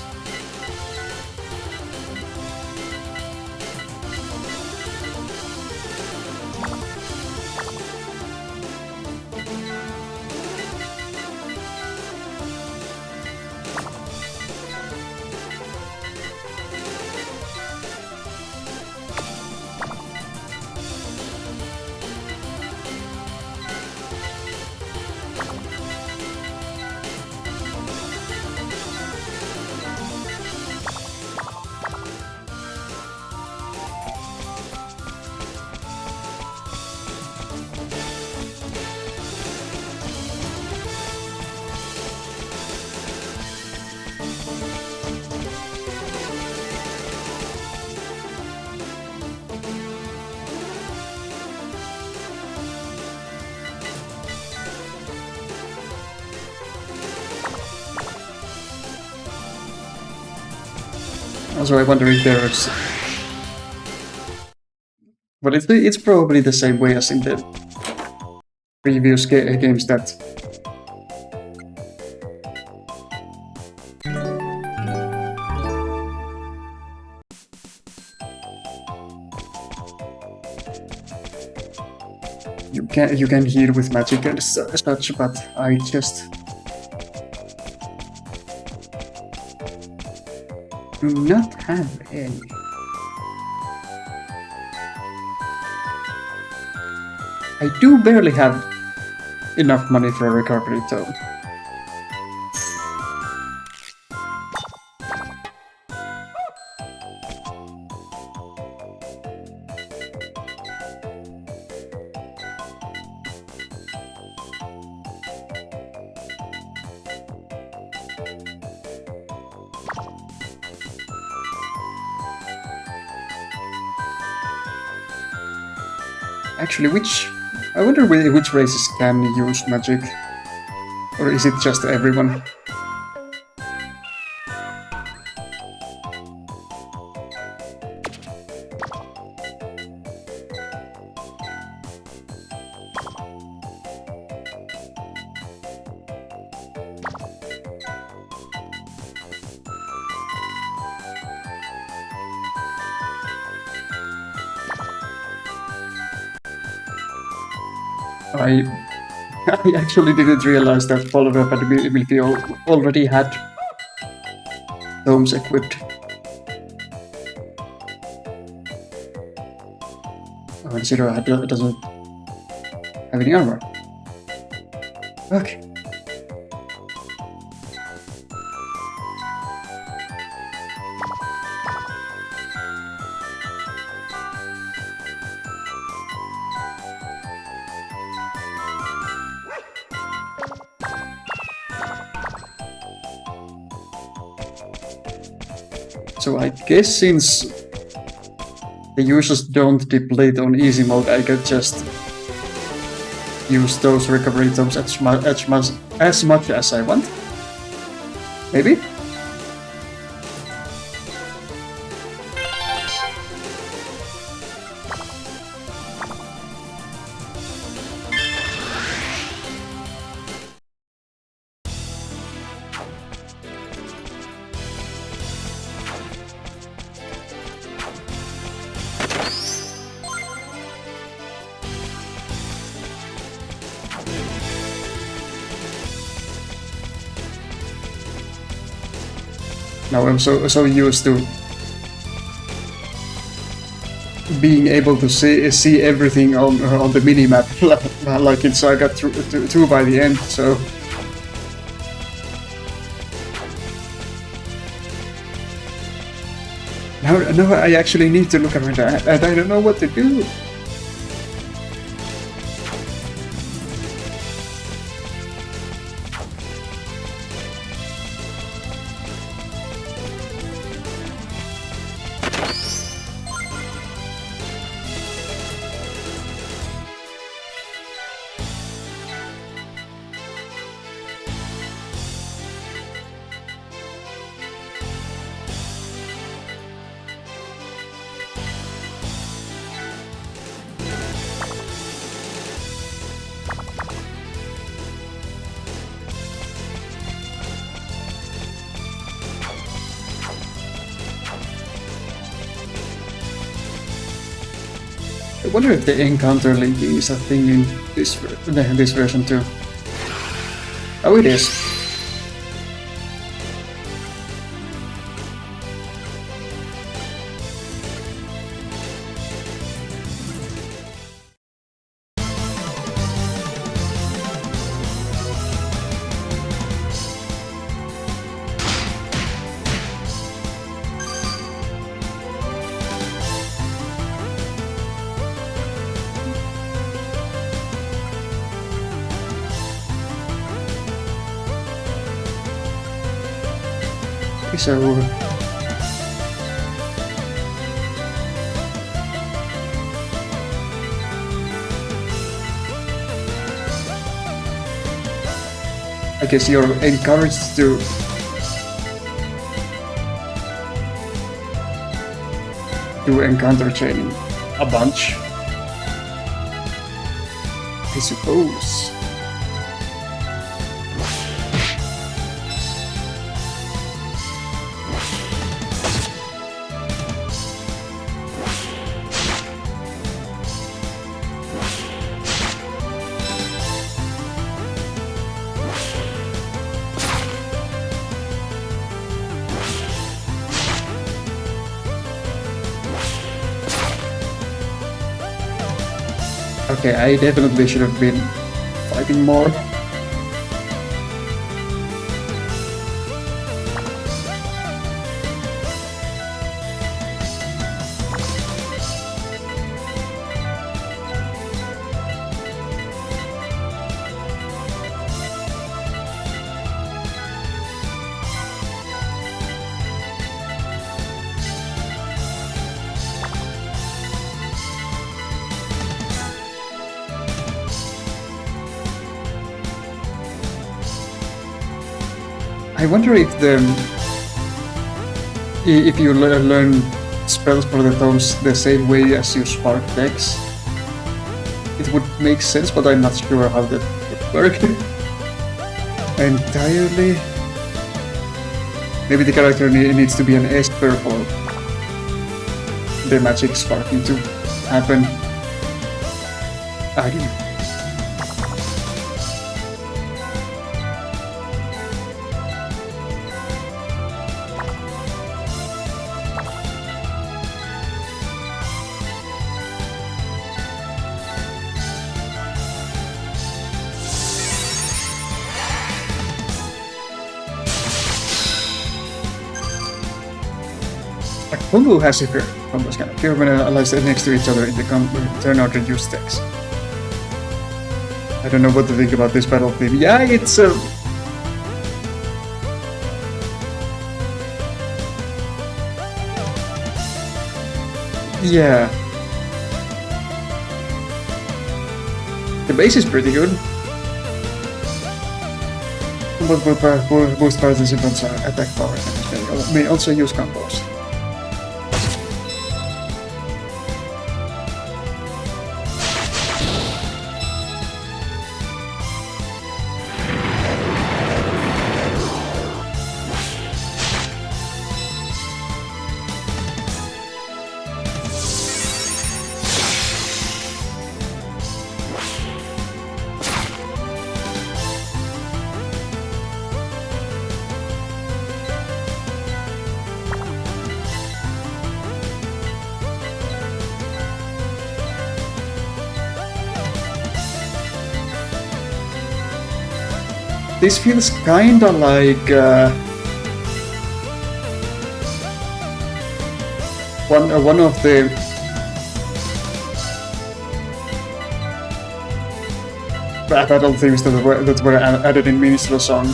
Also, I wonder if there's... But it's probably the same way as in the previous games that... You can heal with magic and such, but I just... do not have any. I do barely have enough money for a recovery tome. Actually, I wonder which races can use magic, or is it just everyone? I actually didn't realize that Polygraph and Milky already had domes equipped. Oh, and Zero doesn't have any armor. Okay. So I guess since the users don't deplete on easy mode, I could just use those recovery tomes as much as I want. Maybe? Now I'm so used to being able to see everything on the minimap, like in SaGa 2 by the end. So now I actually need to look around, and I don't know what to do. I wonder if the encounter linking is a thing in this version too. Oh, it is. So I guess you're encouraged to do encounter chaining a bunch, I suppose. Okay, I definitely should have been fighting more. I wonder if you learn spells for the tomes the same way as you spark decks, it would make sense, but I'm not sure how that would work entirely. Maybe the character needs to be an Esper for the magic sparking to happen. I don't know. Combo has a combos kind of appear when allies next to each other in the turn order use decks. I don't know what to think about this battle theme. Yeah, it's yeah. The base is pretty good. But will boost participants' attack power and may also use combos. This feels kinda like one of the battle themes that were added in Minstrel Song.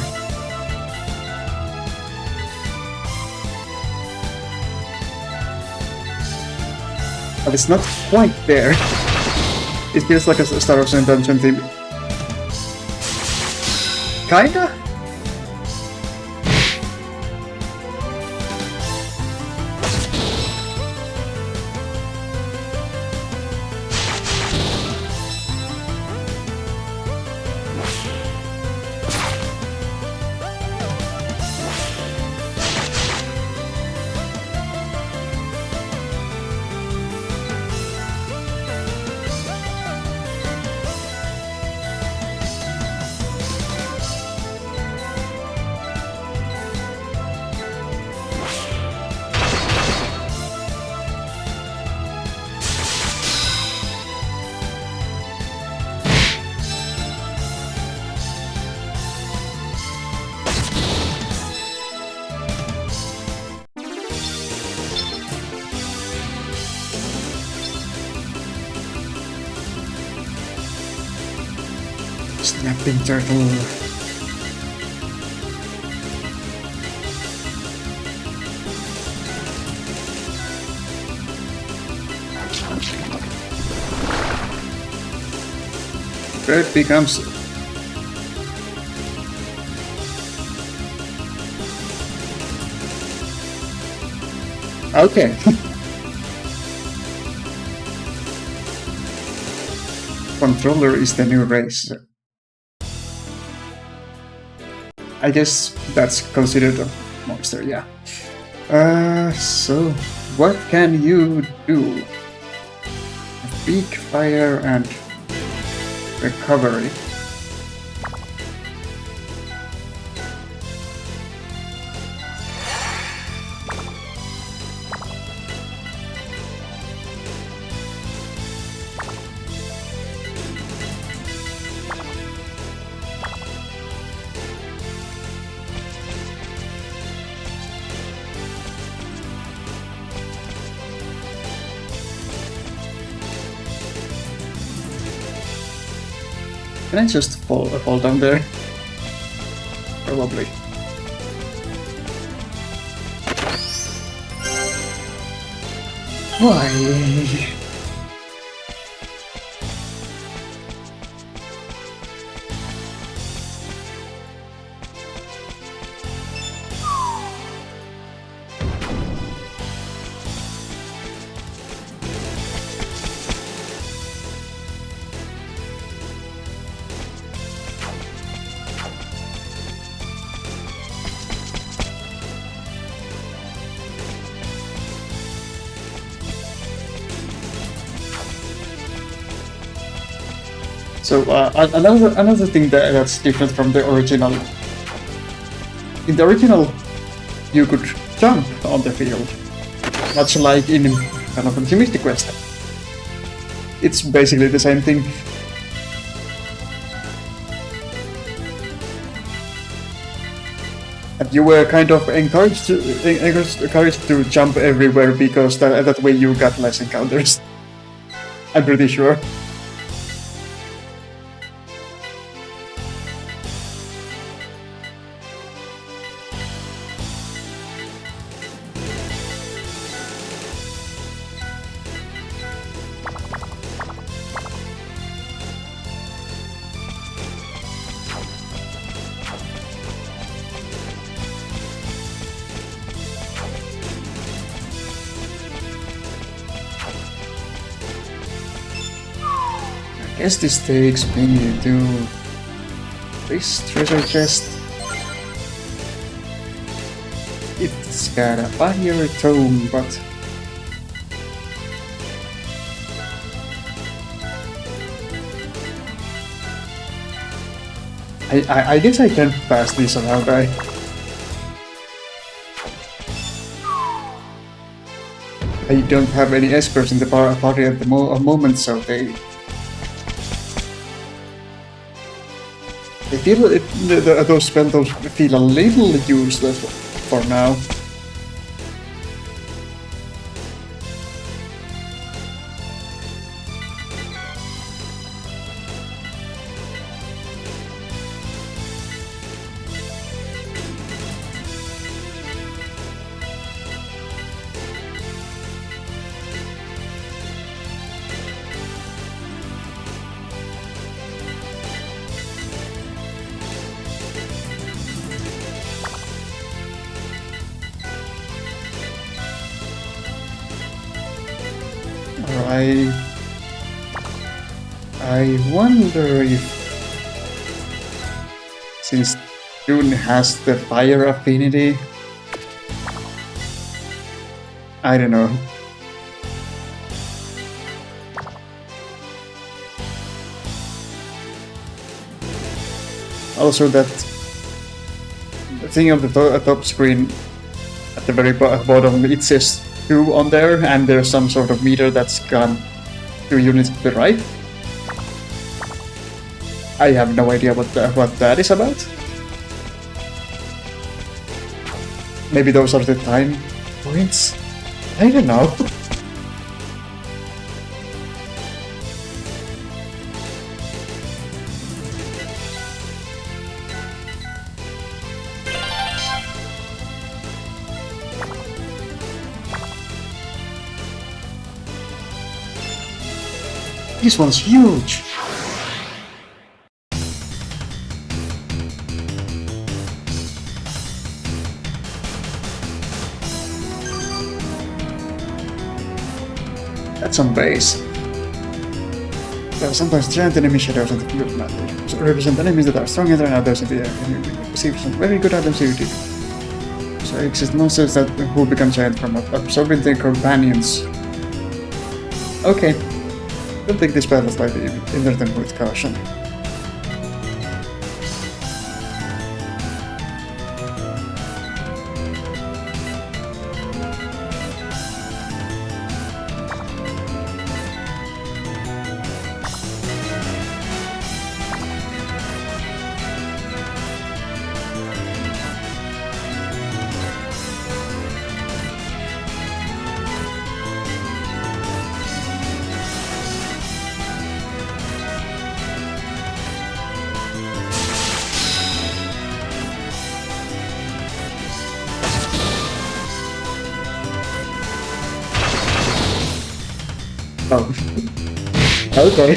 But it's not quite there. It feels like a Star Ocean Dungeon theme. Kinda? Snapping turtle. Bird becomes okay. controller is the new race. I guess that's considered a monster, yeah. So what can you do? Peak fire and recovery. Can I just fall down there? Probably. Why? So another thing that's different from the original. In the original, you could jump on the field, much like in kind of a Mystic Quest. It's basically the same thing. And you were kind of encouraged to jump everywhere because that way you got less encounters. I'm pretty sure. I guess this takes me to this treasure chest. It's got a fire tome, but I guess I can't pass this around, right? I don't have any espers in the party at the moment, so they feel those spells feel a little useless for now. I wonder if, since Dune has the fire affinity, I don't know. Also, that thing on the top screen at the very bottom, it says 2 on there, and there's some sort of meter that's gone 2 units to the right. I have no idea what that is about. Maybe those are the time points? I don't know. This one's huge! That's some base. There are sometimes giant enemy shadows and represent enemies that are stronger than others in the receive some very good items you do. So exist monsters that who become giant from absorbing their companions. Okay. Don't take this battle lightly, enter them with caution. Oh. Okay.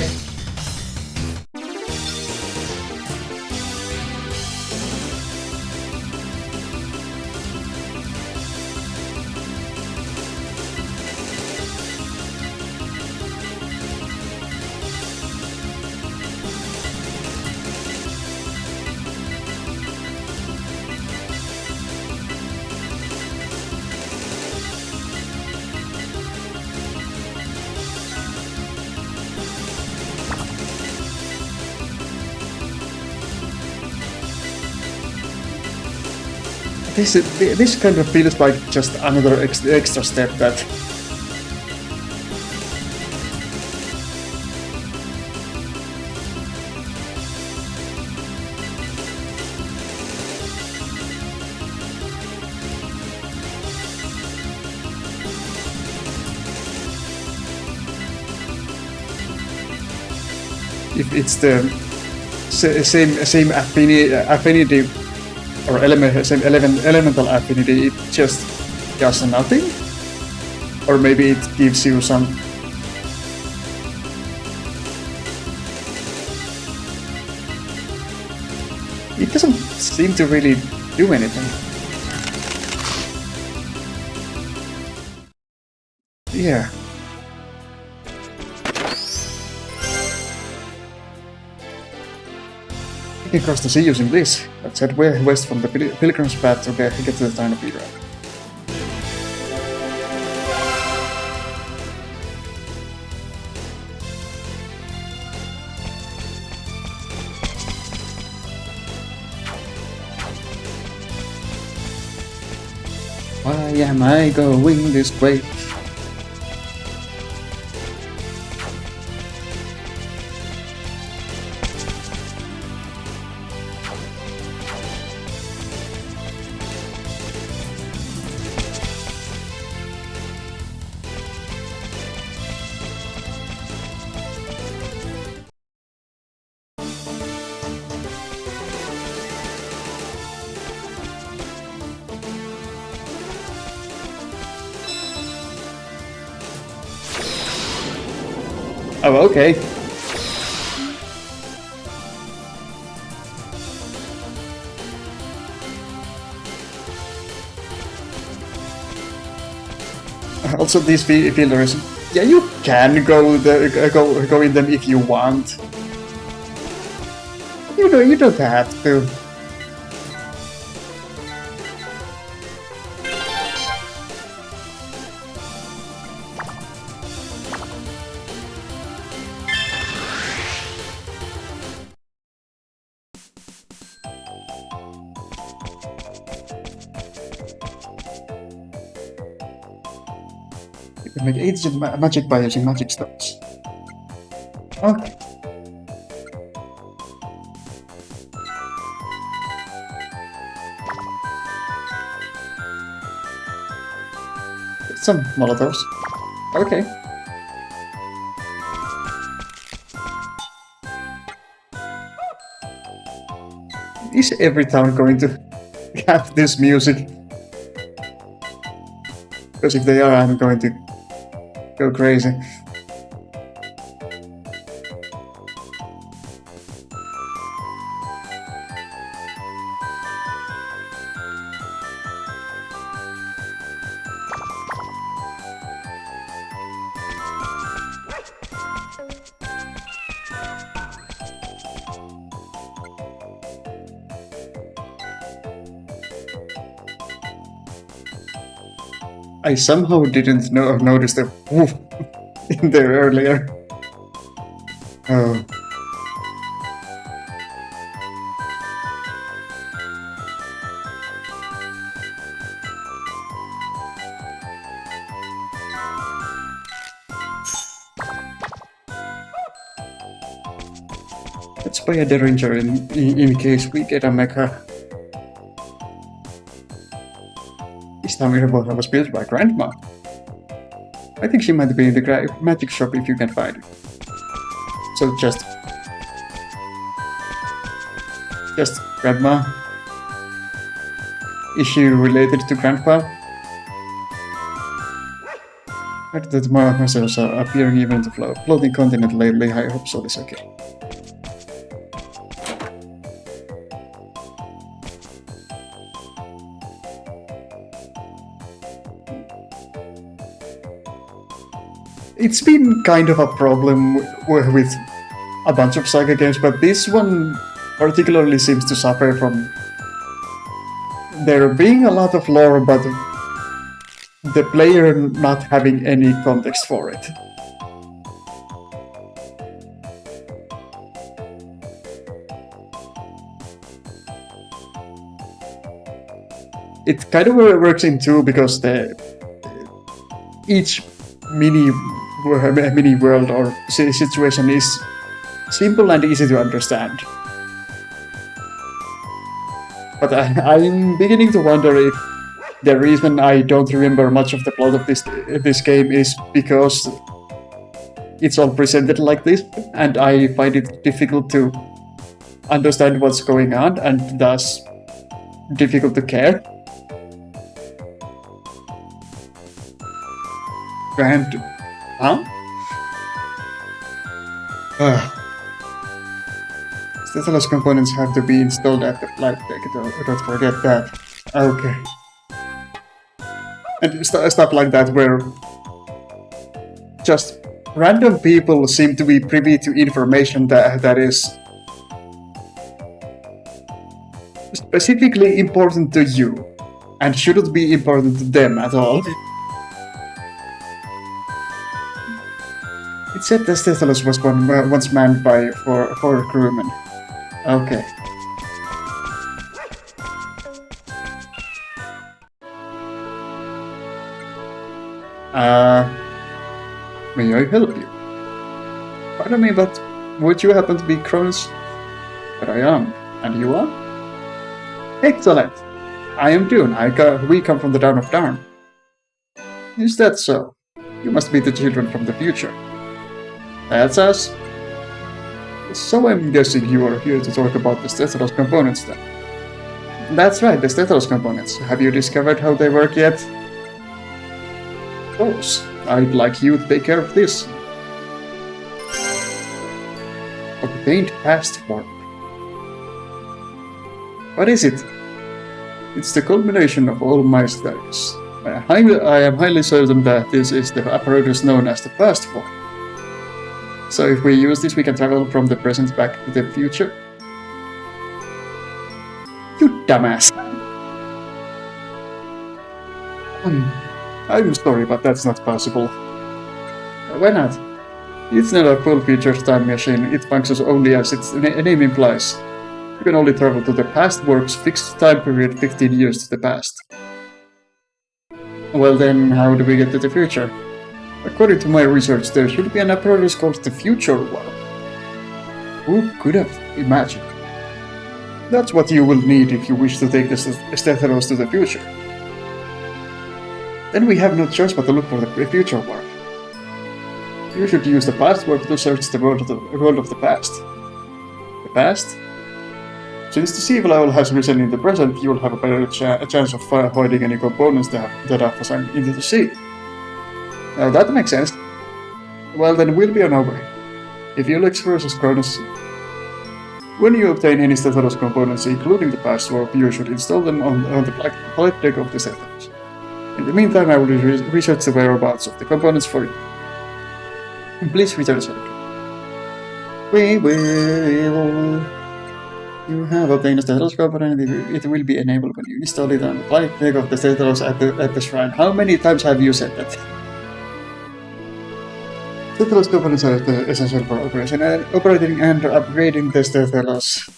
This kind of feels like just another extra step that if it's the same affinity or same elemental affinity, it just does nothing, or maybe it gives you some. It doesn't seem to really do anything. Yeah. We can cross the sea using this. Let's head west from the Pilgrim's Path to get to the town of Ira. Why am I going this way? Oh, okay. Also, these fielders, yeah, you can go in them if you want. You don't have to. You can make 8 magic by using magic stones. Okay. Some molotovs. Okay. Is every town going to have this music? Because if they are, I'm going to go crazy. I somehow didn't notice the woof in there earlier. Oh. Let's buy a Derringer in case we get a mecha. This time was built by Grandma. I think she might be in the magic shop if you can find it. So just Grandma. Is she related to Grandpa? I heard that muscles are appearing even in the floating continent lately. I hope so. This okay. It's been kind of a problem with a bunch of SaGa games, but this one particularly seems to suffer from there being a lot of lore, but the player not having any context for it. It kind of works in two because each mini world or situation is simple and easy to understand. But I'm beginning to wonder if the reason I don't remember much of the plot of this game is because it's all presented like this, and I find it difficult to understand what's going on, and thus difficult to care. Huh? Stateless components have to be installed at the flight deck, don't forget that. Okay. And stuff like that where just random people seem to be privy to information that is specifically important to you and shouldn't be important to them at all. It said the Stateless was once manned by four crewmen. Okay. May I help you? Pardon me, but would you happen to be Kronos? But I am. And you are? Excellent! I am Dune. We come from the town of Darn. Is that so? You must be the children from the future. That's us. So I'm guessing you are here to talk about the Stateless components then. That's right, the Stateless components. Have you discovered how they work yet? Of course. I'd like you to take care of this. Obtained passport. What is it? It's the culmination of all my studies. I am highly certain that this is the apparatus known as the passport. So if we use this, we can travel from the present back to the future. You dumbass! I'm sorry, but that's not possible. Why not? It's not a full-featured time machine, it functions only as its name implies. You can only travel to the past works fixed time period 15 years to the past. Well then, how do we get to the future? According to my research, there should be an apparatus called the Future Warp. Who could have imagined? That's what you will need if you wish to take the Stateless to the future. Then we have no choice but to look for the Future Warp. You should use the past warp to search the world of the past. The past? Since the sea level has risen in the present, you will have a better chance of finding any components that are sunk into the sea. Now that makes sense. Well then, we'll be on our way. If you'll express Cronus, when you obtain any Stateless components, including the past warp, you should install them on the flight deck of the Stateless. In the meantime, I will research the whereabouts of the components for you. Please return shortly. We will. You have obtained a stethoscope and it will be enabled when you install it on the right leg of the stethos at the shrine. How many times have you said that? Stethoscope is essential for operating and upgrading the stethos.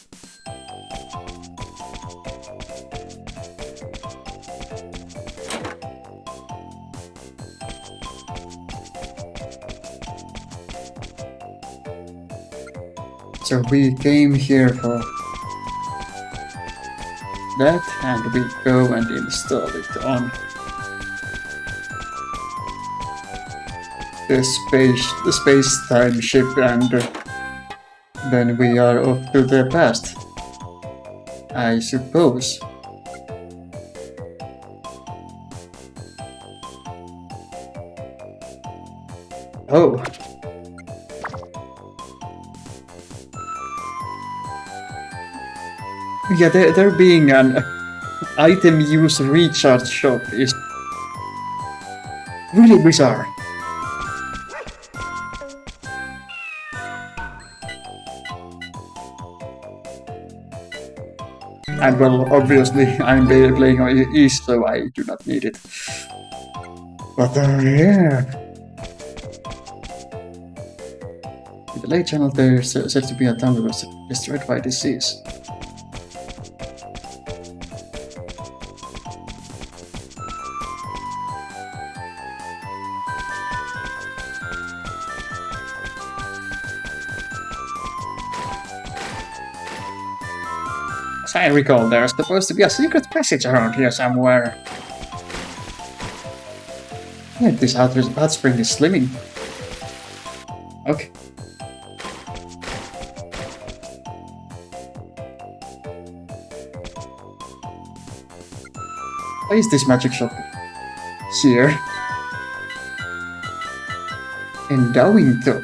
So we came here for that, and we go and install it on the space-time ship, and then we are off to the past, I suppose. Oh. Yeah, there being an item use recharge shop is really bizarre. And well, obviously I'm playing on East, so I do not need it. But yeah. In the late channel there's said to be a town that was destroyed by disease. As I recall, there's supposed to be a secret passage around here somewhere. Yeah, this hot spring is slimming. Okay. Why is this magic shop here? Endowing though.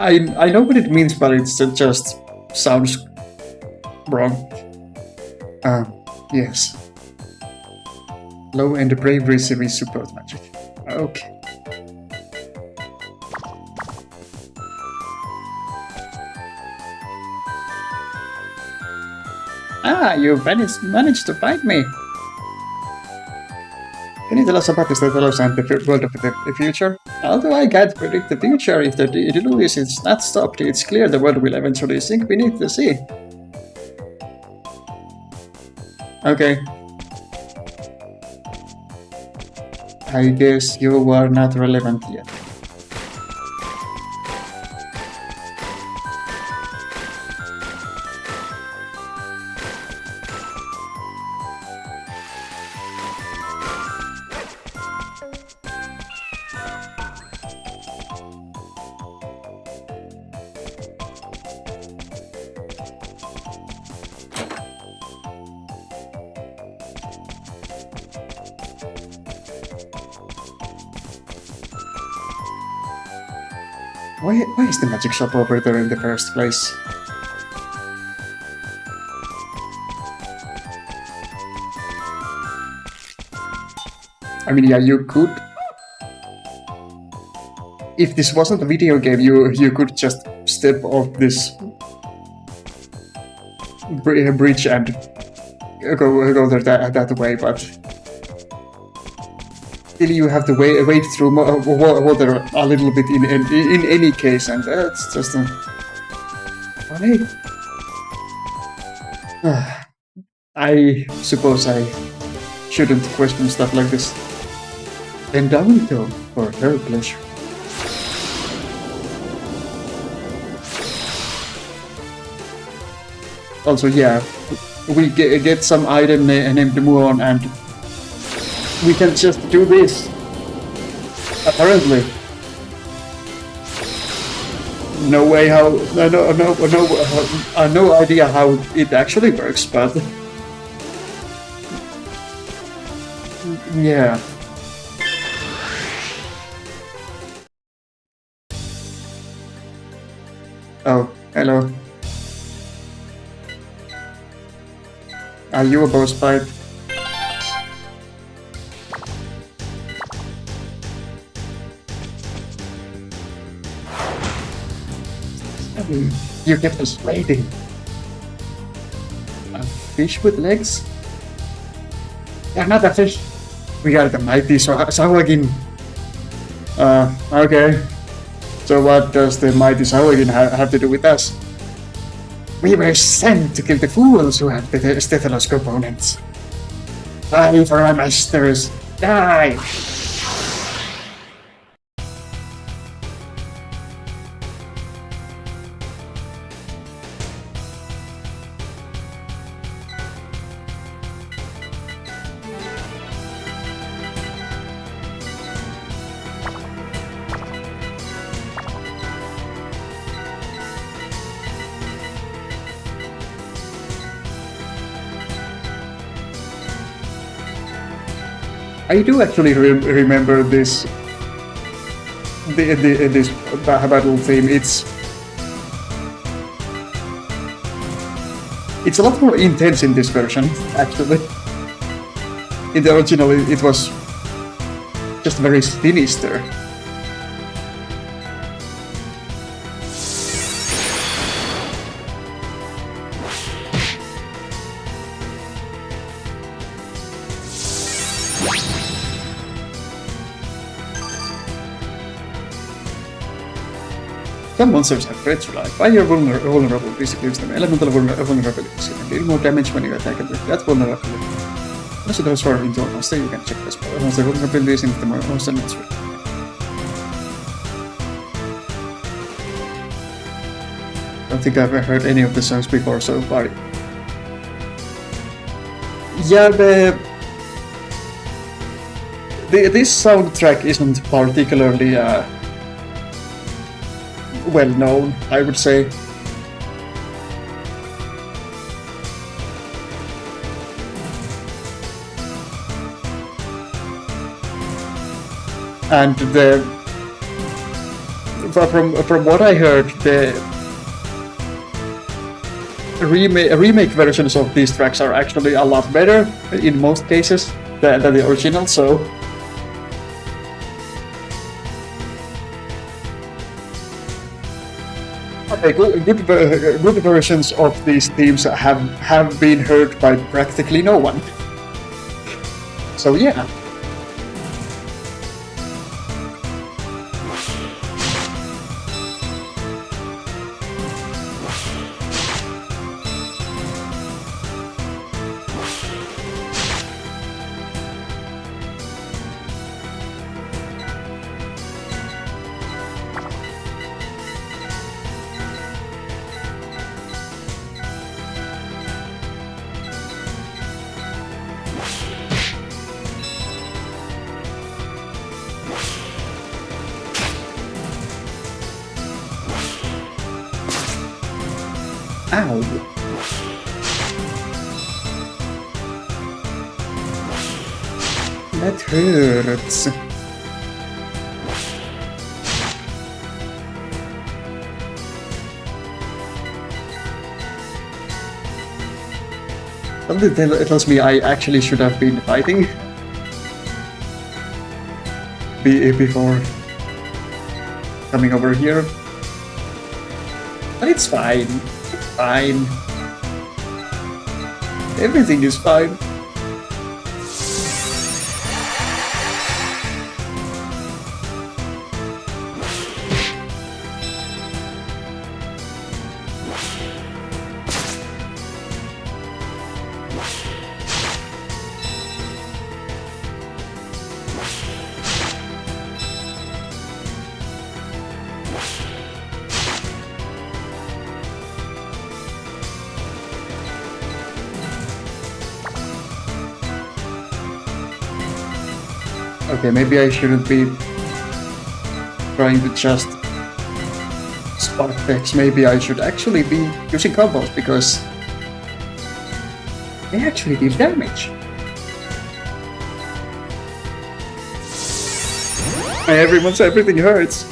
I know what it means, but it just sounds wrong. Yes. Low-end bravery series support magic. Okay. Ah, you managed to find me. Can you tell us about the Stethos and the world of the future? Although I can't predict the future, if the deluge is not stopped, it's clear the world will eventually sink beneath the sea. Okay. I guess you are not relevant yet. Why is the magic shop over there in the first place? I mean, yeah, you could. If this wasn't a video game, you could just step off this bridge and go there that way, but still you have to wade through water a little bit in any case, and that's just funny. I suppose I shouldn't question stuff like this. Endowing though, for her pleasure. Also, yeah, we get some item named Muon, and we can just do this. Apparently. No way how. No idea how it actually works, but yeah. Oh, hello. Are you a boss fight? You kept us waiting. A fish with legs? Yeah, not a fish. We are the mighty Sawagin. Okay. So what does the mighty Sawagin have to do with us? We were sent to kill the fools who have the Stethelos components. Die for our masters. Die! I do actually remember this this battle theme. It's a lot more intense in this version, actually. In the original, it was just very sinister. Some monsters have threats to life. Fire vulnerable, this gives them elemental vulnerabilities. You can deal more damage when you attack with that vulnerability. Also transform into a monster, you can check this monster vulnerabilities into the monster monster. I don't think I've ever heard any of the songs before so far. Yeah, this soundtrack isn't particularly well known, I would say. And from what I heard, the remake versions of these tracks are actually a lot better in most cases than the original. So. Good versions of these themes have been heard by practically no one. So yeah. Ow. That hurts. Something tells me I actually should have been fighting before coming over here. But it's fine. Fine. Everything is fine. Okay, maybe I shouldn't be trying to just spark decks. Maybe I should actually be using combos because they actually deal damage. Everything hurts.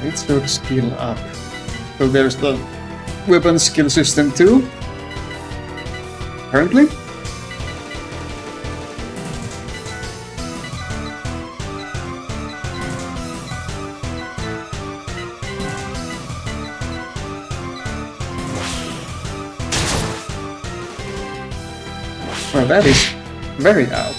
It should skill up. So there's the weapon skill system too. Currently. Well, that is very odd.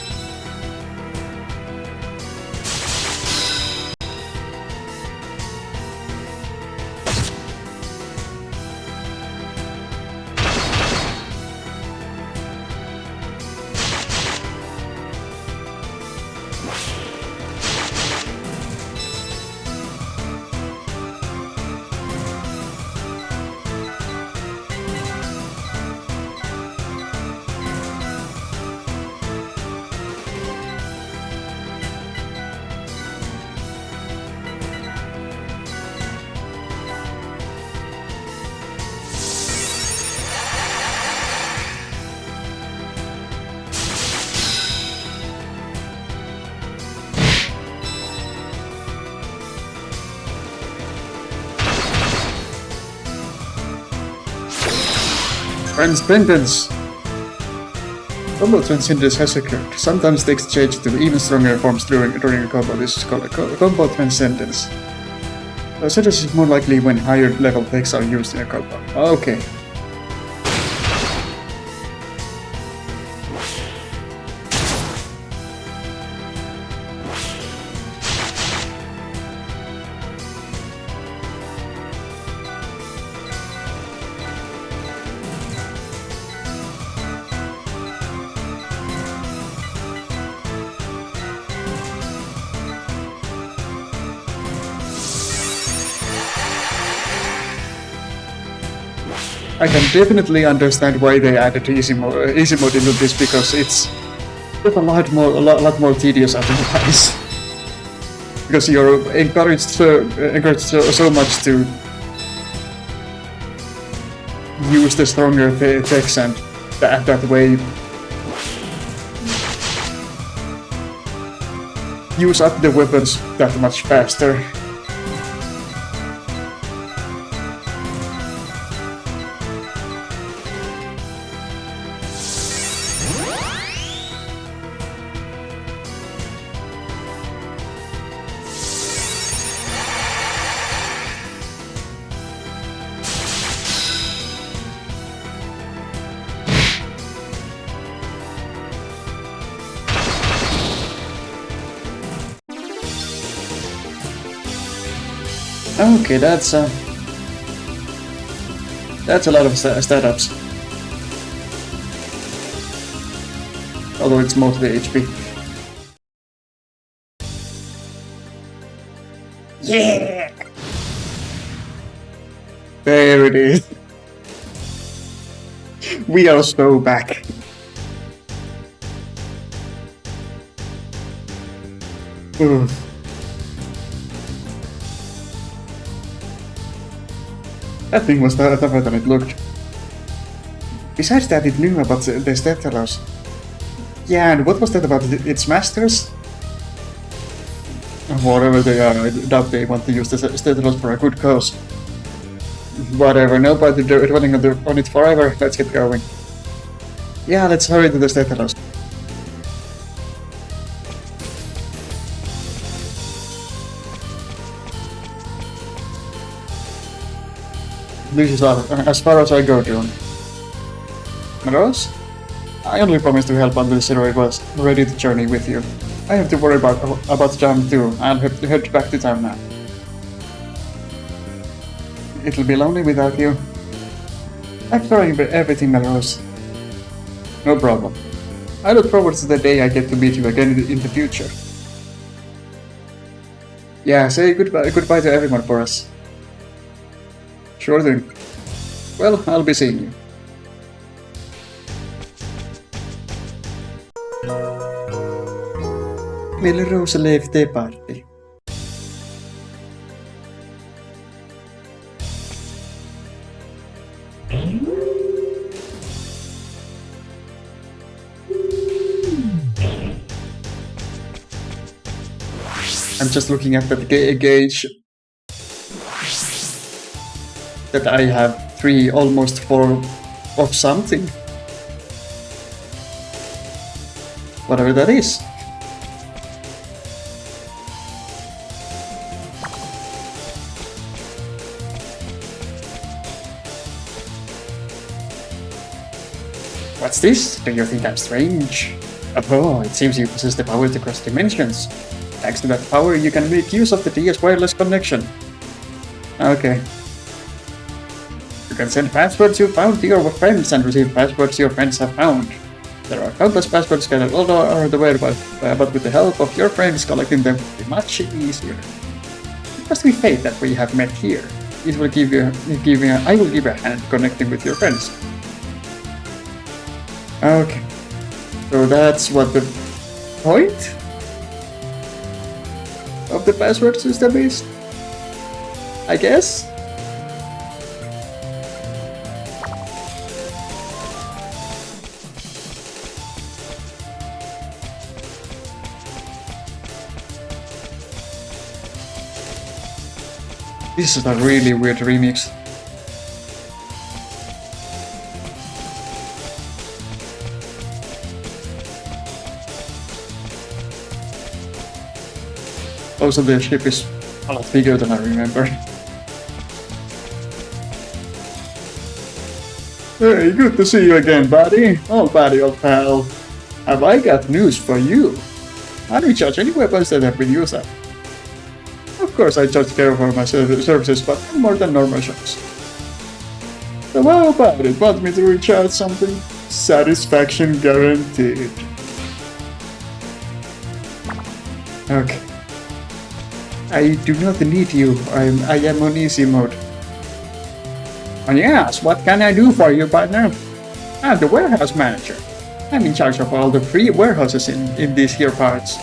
Transcendence! Combo Transcendence has occurred. Sometimes they exchange to even stronger forms during a combo. This is called a Combo Transcendence. Transcendence is more likely when higher level techs are used in a combo. Okay. I can definitely understand why they added easy mode into this, because it's just a lot more tedious otherwise. Because you're encouraged so much to use the stronger techs, and that way use up the weapons that much faster. Okay, that's a lot of setups. Although it's mostly HP. Yeah! There it is. We are so back. Ugh. That thing was tougher than it looked. Besides that, it knew about the Steteros. Yeah, and what was that about its masters? Whatever they are, I doubt they want to use the Steteros for a good cause. Whatever, nobody dwelling on it forever, let's get going. Yeah, let's hurry to the Steteros. This is as far as I go, John. Rose? I only promised to help until Zero was ready to journey with you. I have to worry about Jam too. I'll head back to town now. It'll be lonely without you. I'm sorry for everything, Melrose. No problem. I look forward to the day I get to meet you again in the future. Yeah, say goodbye to everyone for us. Sure thing. Well, I'll be seeing you. Melrose left the party. I'm just looking at that gauge. that I have 3, almost 4 of something. Whatever that is. What's this? Do you think I'm strange? Oh, it seems you possess the power to cross dimensions. Thanks to that power, you can make use of the DS wireless connection. Okay. You can send passwords you found to your friends and receive passwords your friends have found. There are countless passwords scattered all over the world, but with the help of your friends, collecting them will be much easier. It must be fate that we have met here. I will give you a hand connecting with your friends. Okay. So that's what the point of the password system is, I guess. This is a really weird remix. Also, the ship is a lot bigger than I remember. Hey, good to see you again, buddy. Old pal. Have I got news for you? I don't charge any weapons that have been used up. Of course, I charge care for my services, but more than normal shops. So how about it? Want me to recharge something? Satisfaction guaranteed. Okay. I do not need you. I am on easy mode. And yes, what can I do for you, partner? I'm the warehouse manager. I'm in charge of all the free warehouses in these here parts.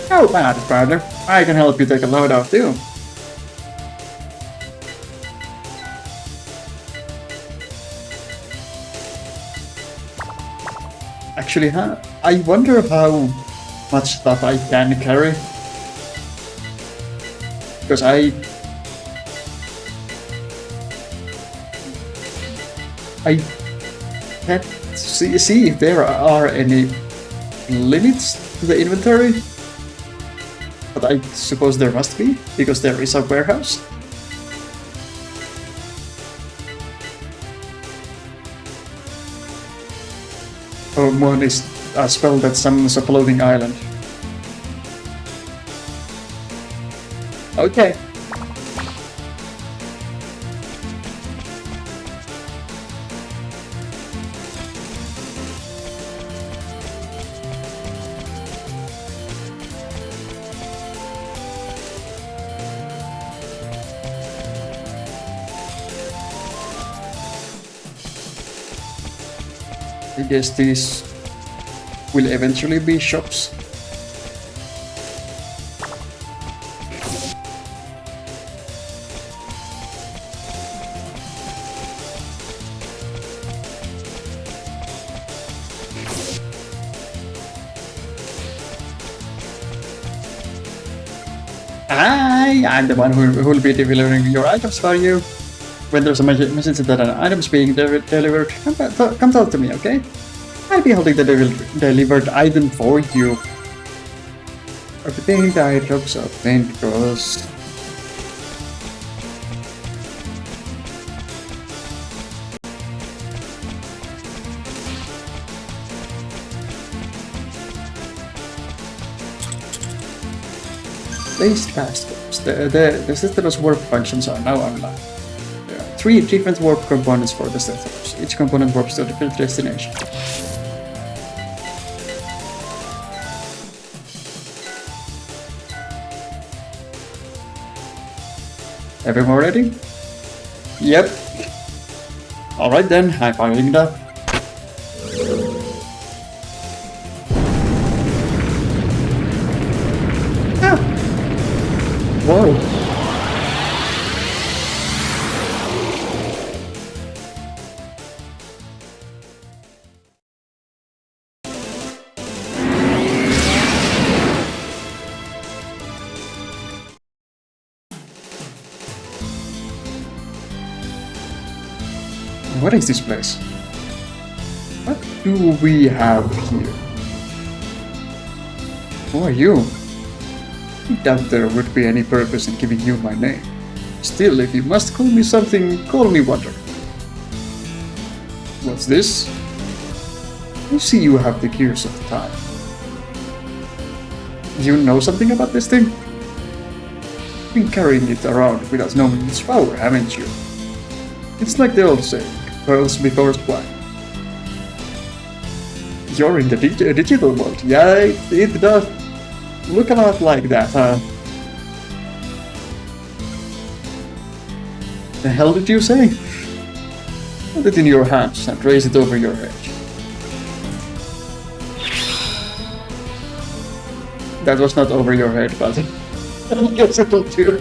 How about it, partner? I can help you take a load off too. Actually, I wonder how much stuff I can carry. Because I can't see if there are any limits to the inventory, but I suppose there must be, because there is a warehouse. Oh, one is a spell that summons a floating island. Okay. I guess these will eventually be shops. I'm the one who will be delivering your items for you. When there's a message that an item is being delivered, come talk to me, okay? I'll be holding the delivered item for you. Obtain the items of main cost. Base castles. The system's warp functions are now online. There are 3 different warp components for the systems. Each component warps to a different destination. Everyone ready? Yep. Alright then, I'm firing it up. Whoa. What is this place? What do we have here? Who are you? I doubt there would be any purpose in giving you my name. Still, if you must call me something, call me Wonder. What's this? I see you have the gears of time. You know something about this thing? You've been carrying it around without knowing its power, haven't you? It's like the old saying, pearls before swine. You're in the digital world. Yeah, it does look a lot like that, huh? The hell did you say? Put it in your hands and raise it over your head. That was not over your head, but I guess it'll do.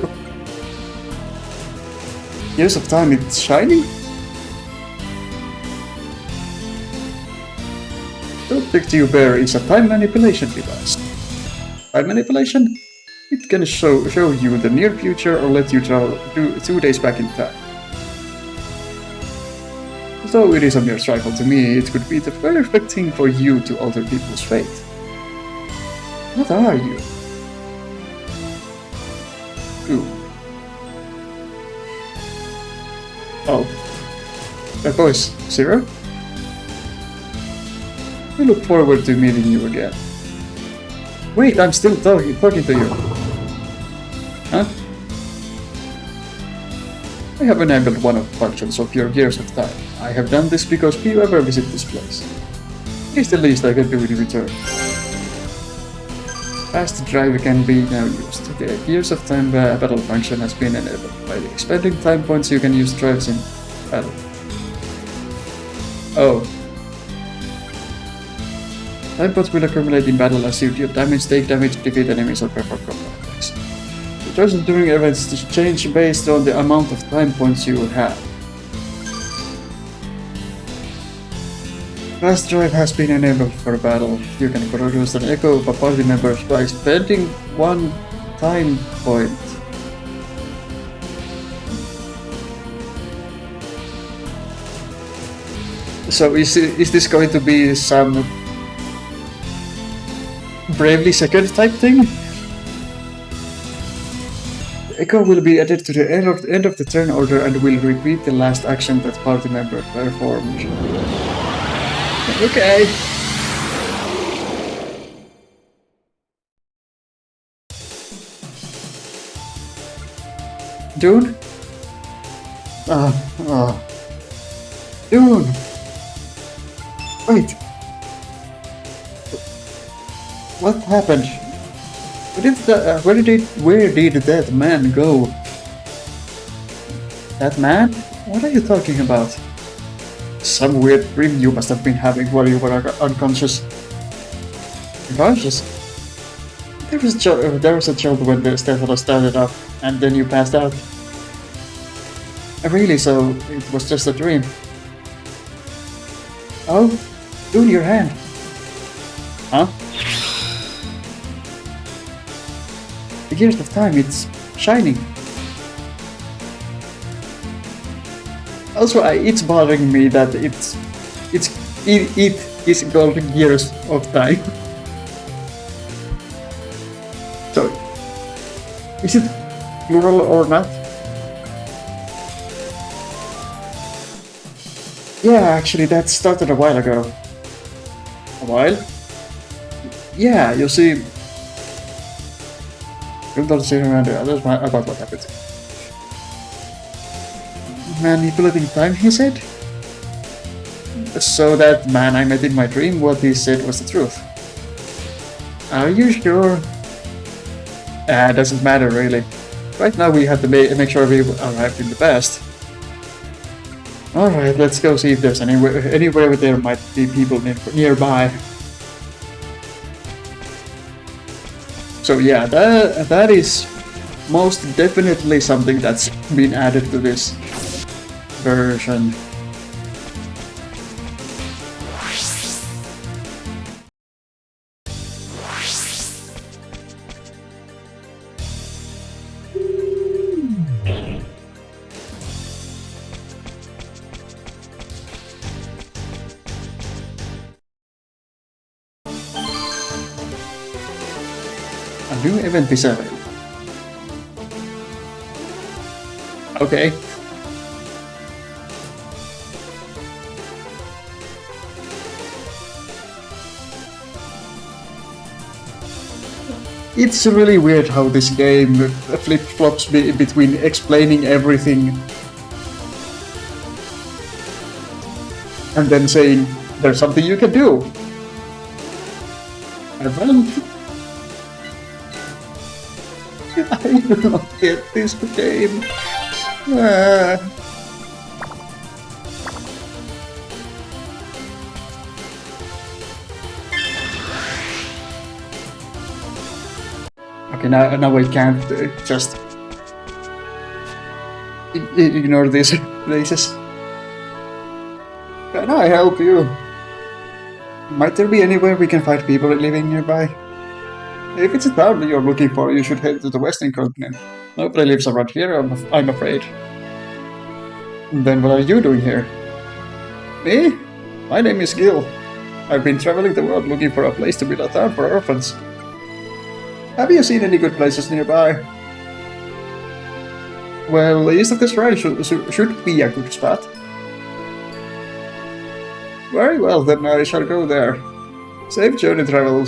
Years of time, it's shining? The object you bear is a time manipulation device. Time manipulation? It can show you the near future or let you travel 2 days back in time. Though it is a mere trifle to me, it could be the perfect thing for you to alter people's fate. What are you? Who? Oh. That voice, Zero? I look forward to meeting you again. Wait, I'm still talking to you. Huh? I have enabled one of the functions of your Gears of Time. I have done this because few ever visit this place. It is the least I can do in return. Fast drive can be now used. The Gears of Time battle function has been enabled. By expending time points you can use drives in battle. Oh. Time points will accumulate in battle as you deal damage, take damage, defeat enemies, or perform combat attacks. The choices during events change based on the amount of time points you have. Fast drive has been enabled for battle. You can produce an echo of a party member by spending 1 time point. So is this going to be some Bravely Second type thing? The echo will be added to the end of the turn order and will repeat the last action that party member performed. Okay. Dune? Dune! Wait. What happened? Where did that man go? That man? What are you talking about? Some weird dream you must have been having while you were unconscious. Unconscious? There was a jolt when the Stefano started up, and then you passed out. Really, so it was just a dream. Oh? Dude, your hand. Huh? The Gears of Time, it's shining. Also, it's bothering me that it is called Gears of Time. So, is it plural or not? Yeah, actually, that started a while ago. A while? Yeah, you see, you don't say around the others about what happened. Manipulating time, he said? So that man I met in my dream, what he said was the truth. Are you sure? Doesn't matter really. Right now we have to make sure we arrived in the past. Alright, let's go see if there's anywhere there might be people nearby. So yeah, that is most definitely something that's been added to this version. New event is available. Okay. It's really weird how this game flip-flops between explaining everything and then saying, there's something you can do. And then I do not get this game. Okay, now I can't just ignore these places. Can I help you? Might there be anywhere we can find people living nearby? If it's a town you're looking for, you should head to the western continent. Nobody lives around here, I'm afraid. Then what are you doing here? Me? My name is Gil. I've been traveling the world looking for a place to build a town for orphans. Have you seen any good places nearby? Well, east of this ride should be a good spot. Very well, then I shall go there. Safe journey, traveler.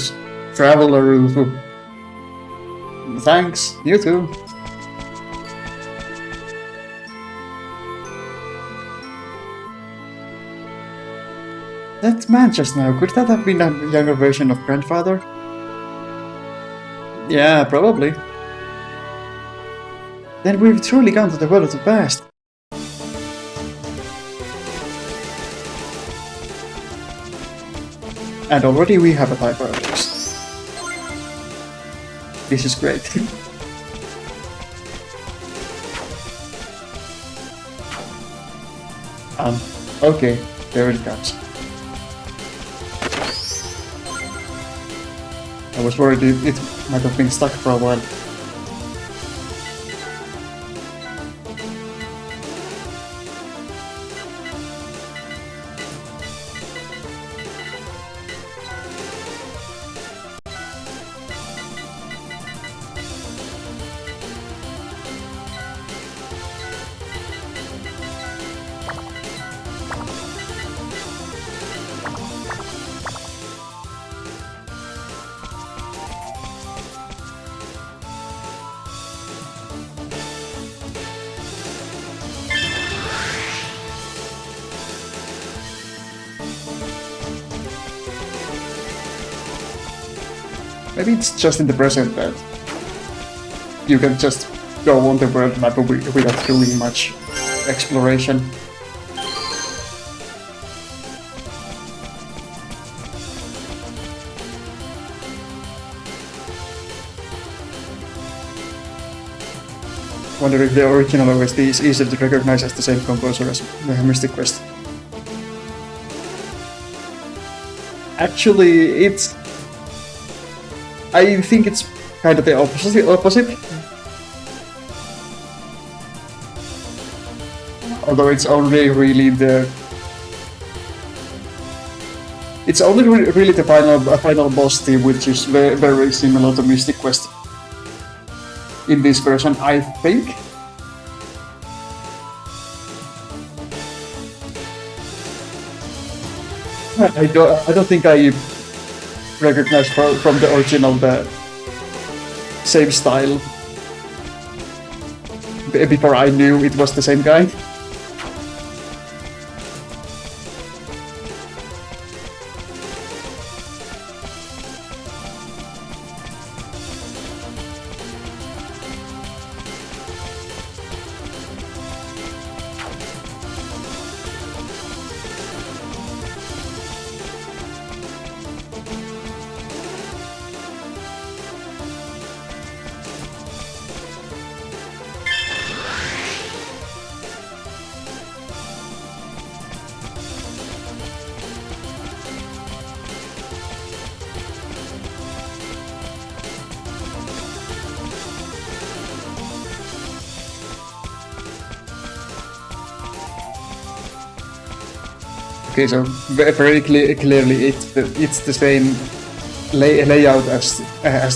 Thanks, you too. That man just now, could that have been a younger version of grandfather? Yeah, probably. Then we've truly gone to the world of the past. And already we have a type artist. This is great. Okay, there it comes. I was worried it might have been stuck for a while. Maybe it's just in the present that you can just go on the world map without doing much exploration. Wonder if the original OST is easy to recognize as the same composer as Mystic Quest. Actually, I think it's kind of the opposite. Although it's only really the final boss team, which is very similar to Mystic Quest in this version, I think. I don't think I recognize from the original the same style before I knew it was the same guy. Okay, so very clearly it's the same layout as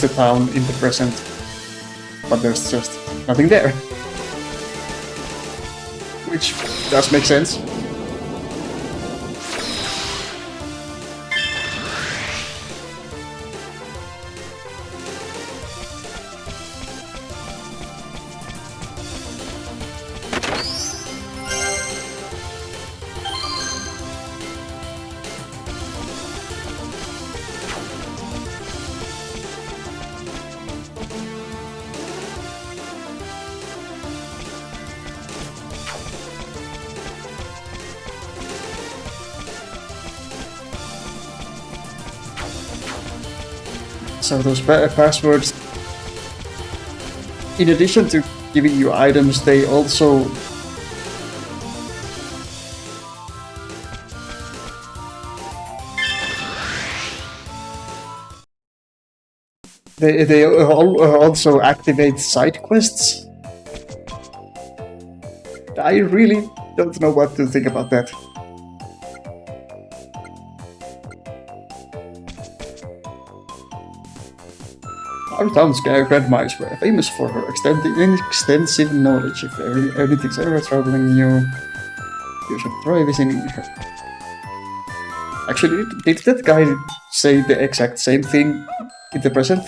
the town in the present, but there's just nothing there, which does make sense. So those passwords, in addition to giving you items, they also also activate side quests. I really don't know what to think about that. Our town's grandma is famous for her extensive knowledge. If anything's ever troubling you, you should try visiting her. Actually, did that guy say the exact same thing in the present?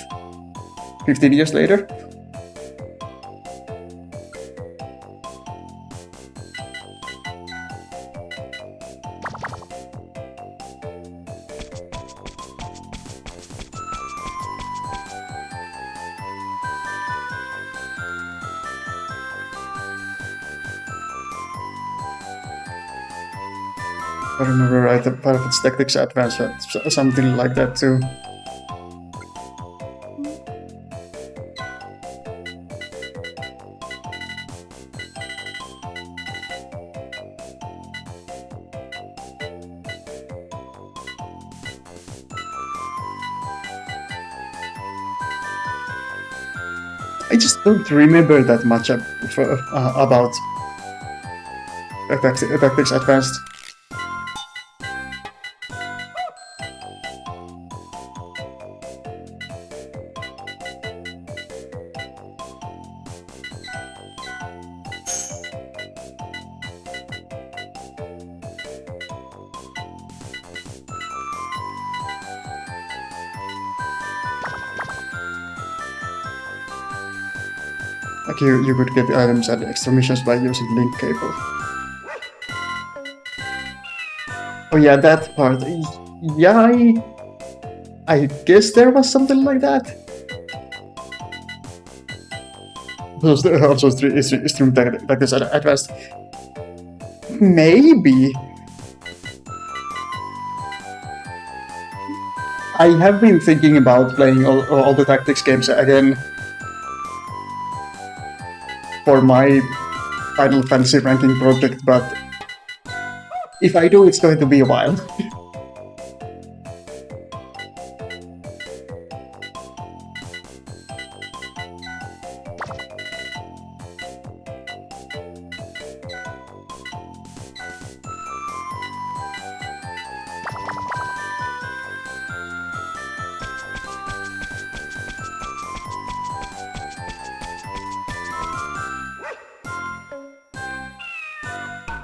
15 years later? I remember right, the part of its tactics advance, something like that too. I just don't remember that much about tactics advanced. Like you could get items and extra missions by using link cable. Oh yeah, that part. Yeah, I guess there was something like that. Also, stream tactics advanced. Maybe. I have been thinking about playing all the tactics games again for my Final Fantasy ranking project, but if I do, it's going to be a while.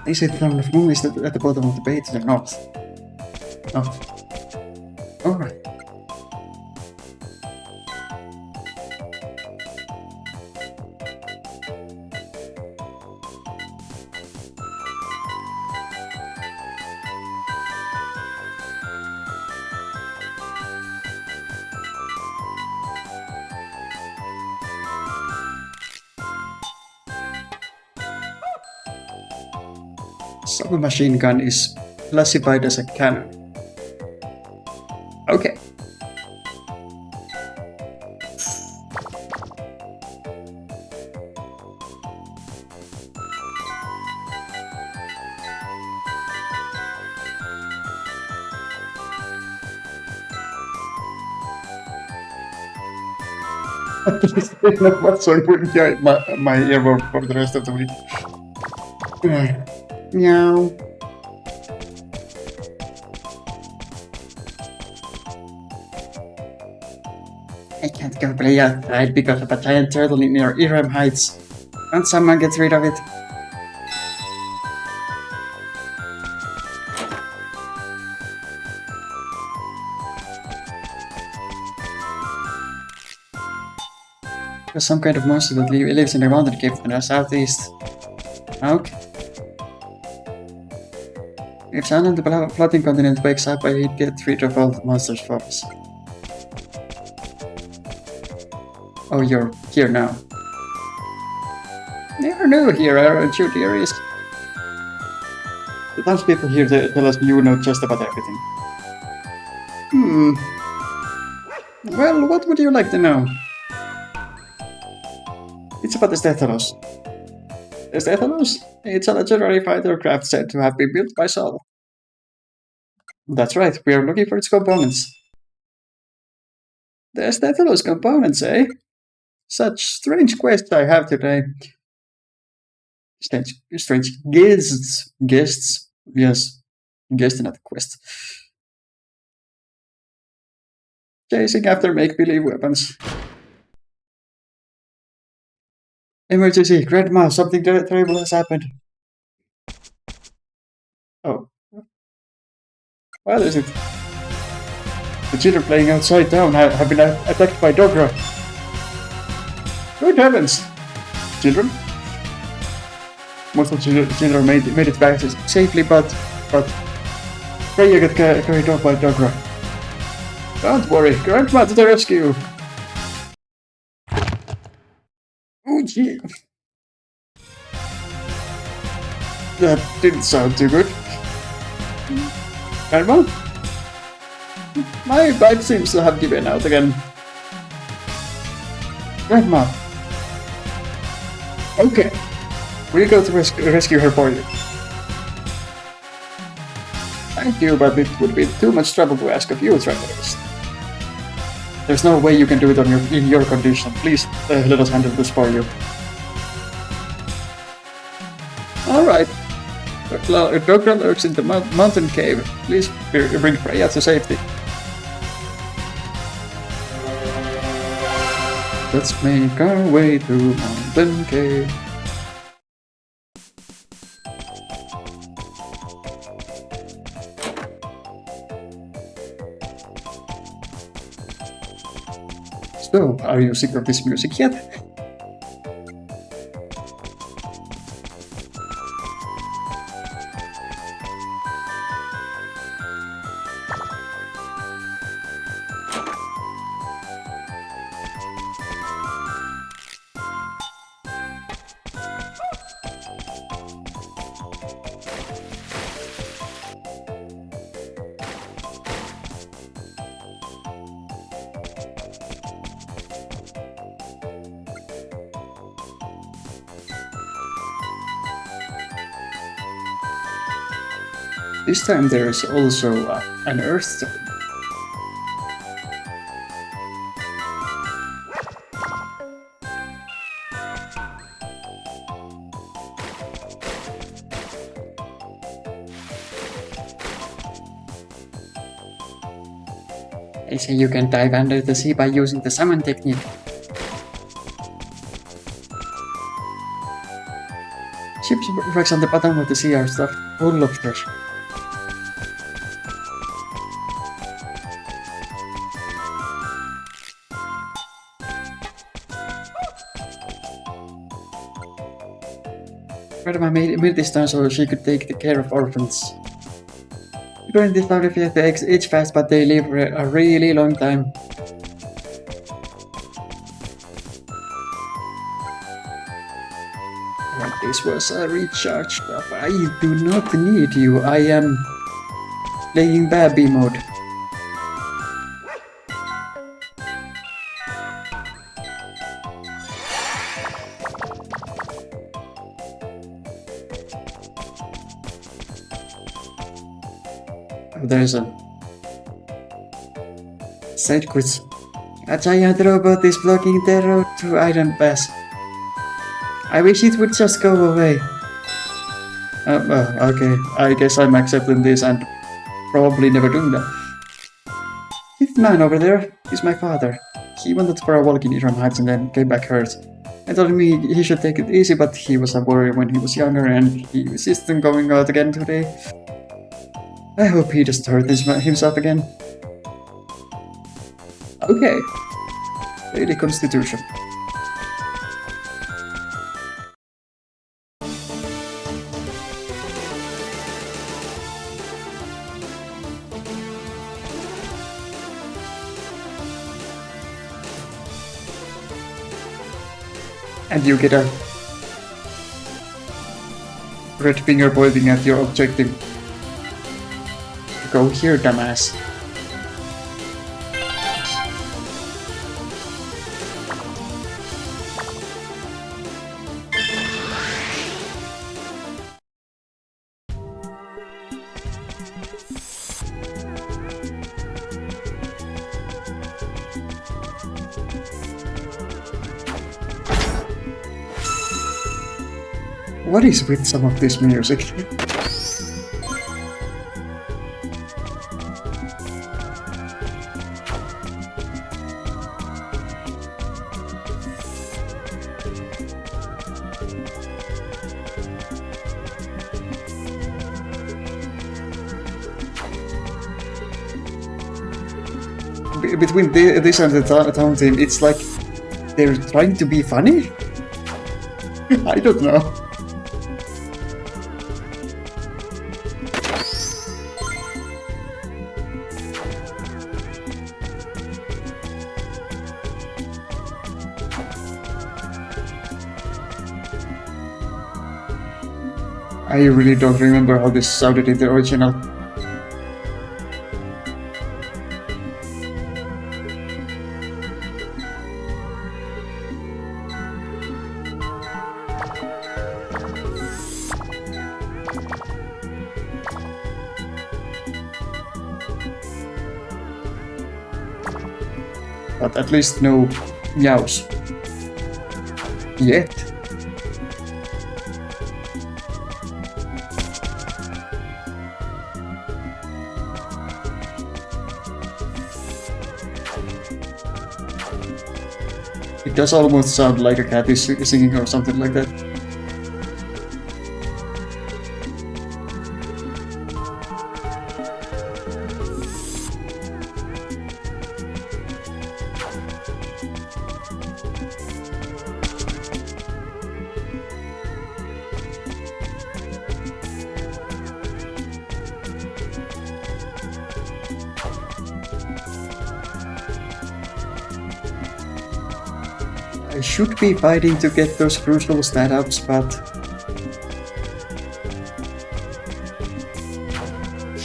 Is it from the moon? Is that at the bottom of the page or not? Oh. Alright. Submachine gun is classified as a cannon. Okay. What song would be my earworm for the rest of the week? Meow. I can't go play outside because of a giant turtle in your Irem Heights. Can't someone get rid of it? There's some kind of monster that lives in a mountain cave in the southeast. Okay. If someone on the floating continent wakes up, I'd get rid of all the monsters for us. Oh, you're here now. You're new here, aren't you, dearest? The townspeople here tell us you know just about everything. Well, what would you like to know? It's about the Stethanos. The Stethanos? It's a legendary fighter craft said to have been built by Saul. That's right, we are looking for its components. The Stethanos components, eh? Such strange quests I have today. Strange guests. Guests? Yes. Guests, not a quest. Chasing after make-believe weapons. Emergency! Grandma, something terrible has happened. Oh. What is it? The children playing outside town have been attacked by Dogra. Good heavens! Children? Most of the children made it back safely, but Freya got carried off by Dogra. Don't worry, Grandma to the rescue! Oh gee! That didn't sound too good. Grandma? My bike seems to have given out again. Grandma! Okay. We'll go to rescue her for you. Thank you, but it would be too much trouble to ask of you, travelers. There's no way you can do it in your condition. Please, let us handle this for you. Alright. Dogra lurks in the mountain cave. Please bring Freya to safety. Let's make our way to mountain cave. So, are you sick of this music yet? This time there is also an earth stone. They say you can dive under the sea by using the salmon technique. Shipwrecks on the bottom of the sea are stuffed full of treasure. Grandma made this town so she could take care of orphans. People in this town refuse to age fast, but they live a really long time. And this was a recharge stop. I do not need you. I am playing baby mode. There's a side quest. A giant robot is blocking the road to Iron Pass. I wish it would just go away. Okay, I guess I'm accepting this and probably never doing that. This man over there is my father. he wanted for a walk in Iran Heights and then came back hurt. I told him he should take it easy, but he was a worry when he was younger and he insisted on going out again today. I hope he doesn't hurt himself again. Okay. Daily Constitution. And you get a red finger pointing at your objective. Go here, dumbass. What is with some of this music? Between this and the town team, it's like they're trying to be funny? I don't know. I really don't remember how this sounded in the original. But at least no meows. Yet. It does almost sound like a cat is singing or something like that. I should be fighting to get those crucial stat-ups, but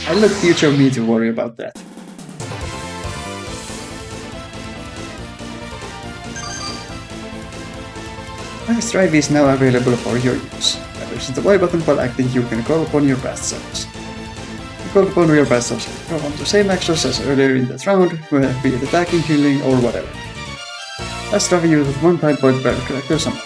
I'll let future me to worry about that. Fast Drive is now available for your use. Press the Y button while acting, you can call upon your past selves. You call upon your past selves, perform the same actions as earlier in that round, be it attacking, healing, or whatever. Fast Drive uses 1 time point per character so much.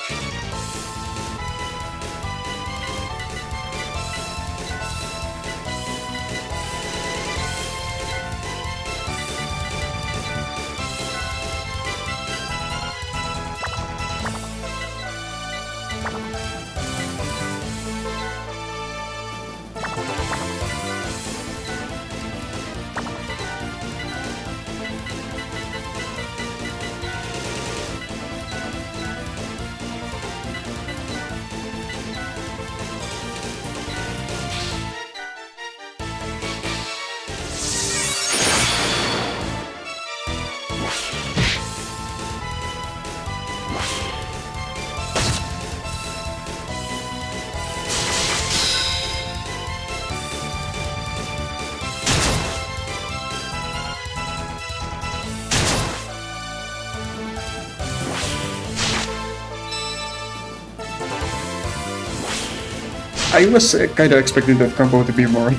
I was kind of expecting that combo to be more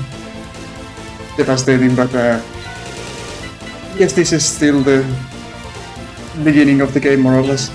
devastating, but yes, this is still the beginning of the game, more or less.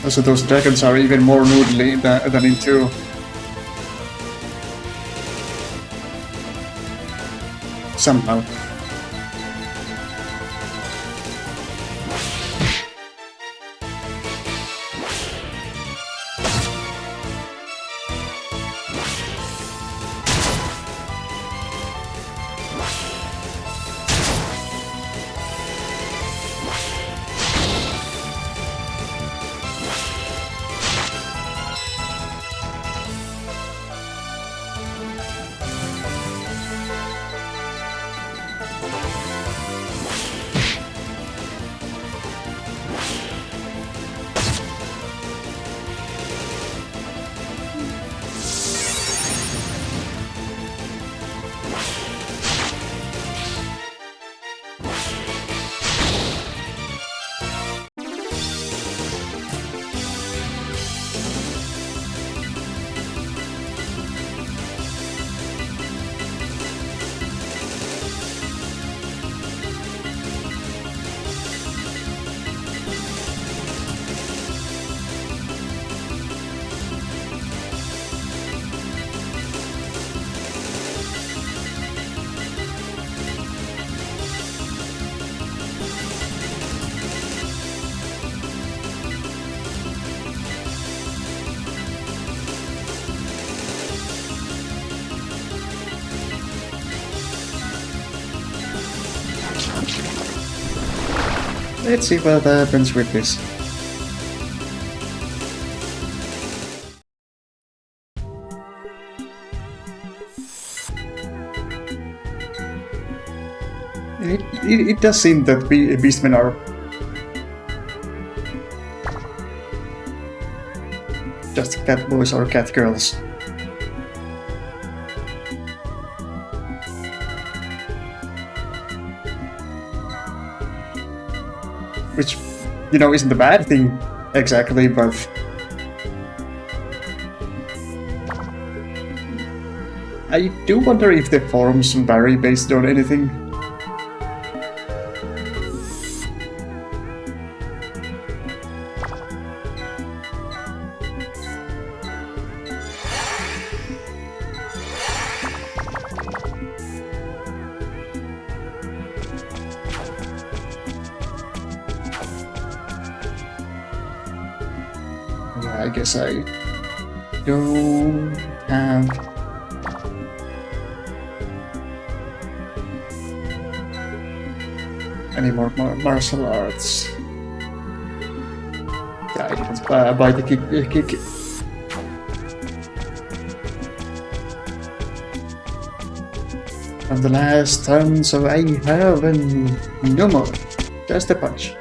So those dragons are even more noodly than in 2. Somehow. Let's see what happens with this. It does seem that beastmen are just cat boys or cat girls. Which, you know, isn't a bad thing exactly, but I do wonder if the forums vary based on anything. I guess I don't have any more martial arts. Yeah, I didn't buy the kick. From the last time, so I have no more. Just a punch.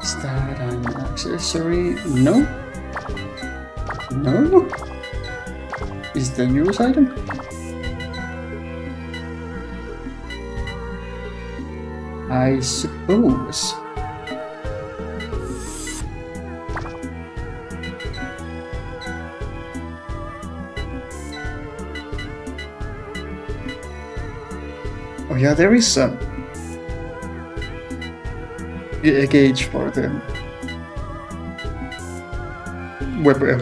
Is that an accessory? No? No? Is the news item? I suppose. Oh yeah, there is a gauge for the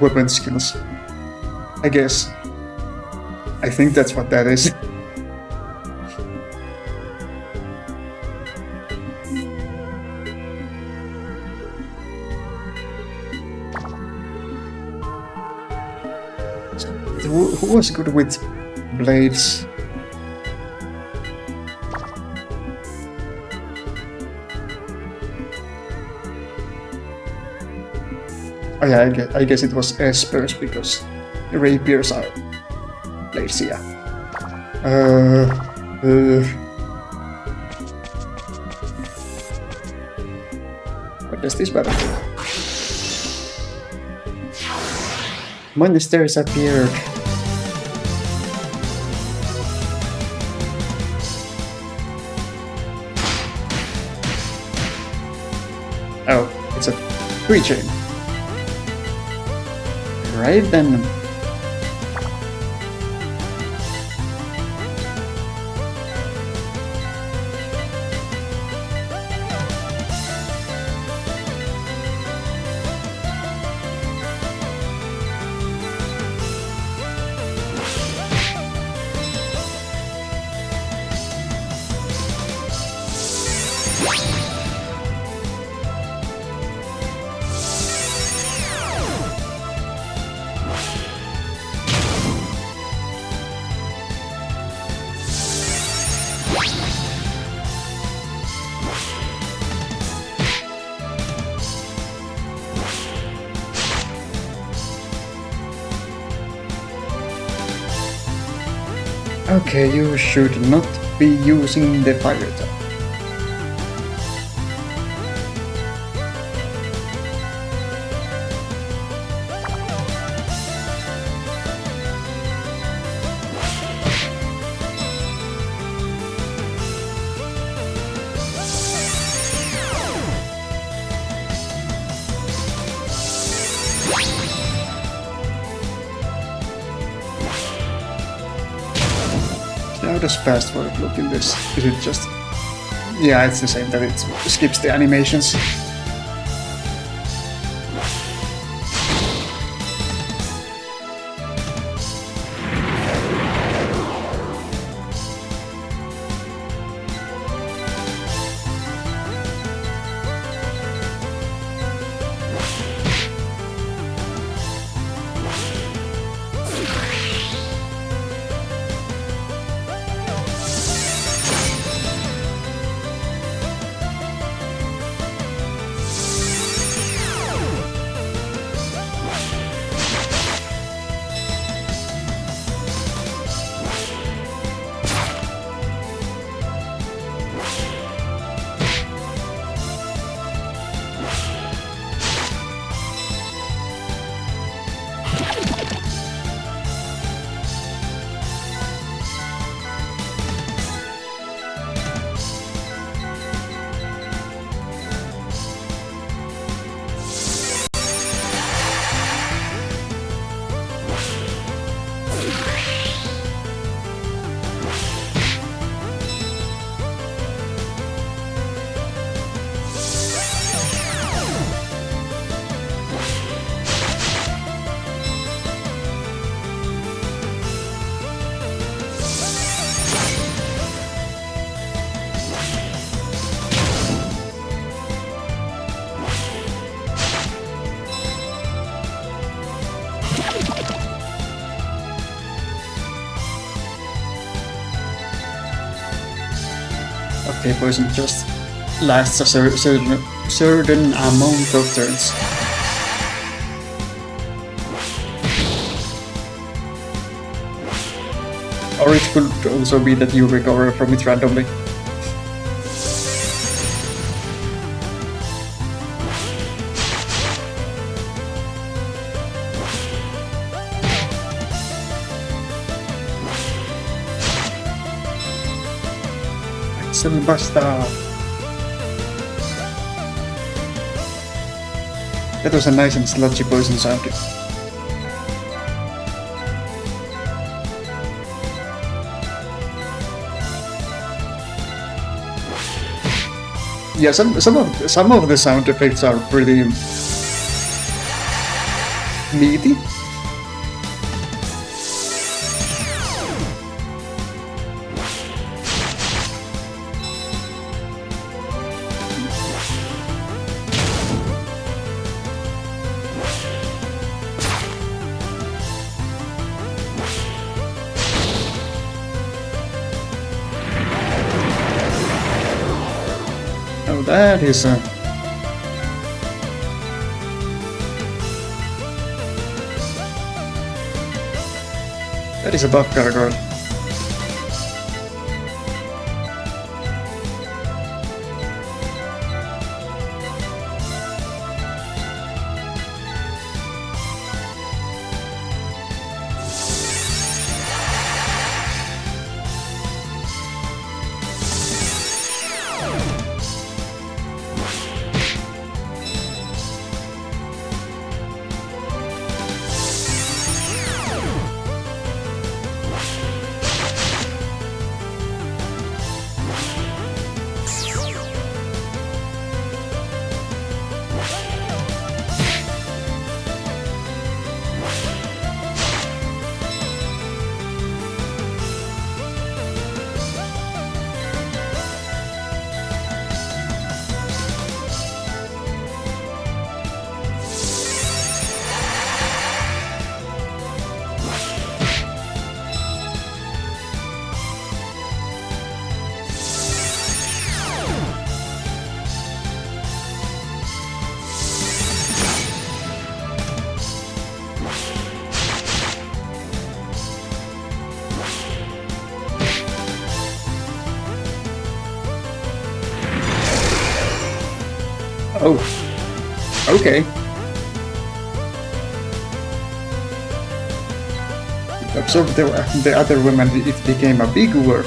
weapon skills. I guess. I think that's what that is. Who was good with blades? Oh yeah, I guess it was espers because rapiers are blades, yeah. What does this weapon do? Monsters appeared. Oh, it's a tree chain. Right then. Okay, you should not be using the fire attack. How does fast forward look in this? Is it just... Yeah, it's the same, that it skips the animations. Okay, poison just lasts a certain amount of turns. Or it could also be that you recover from it randomly. Basta. That was a nice and sludgy poison sound. Yeah, some of the sound effects are pretty meaty. That is a... That is a buff gargoyle. Oh, okay. Absorb the other woman, it became a big word.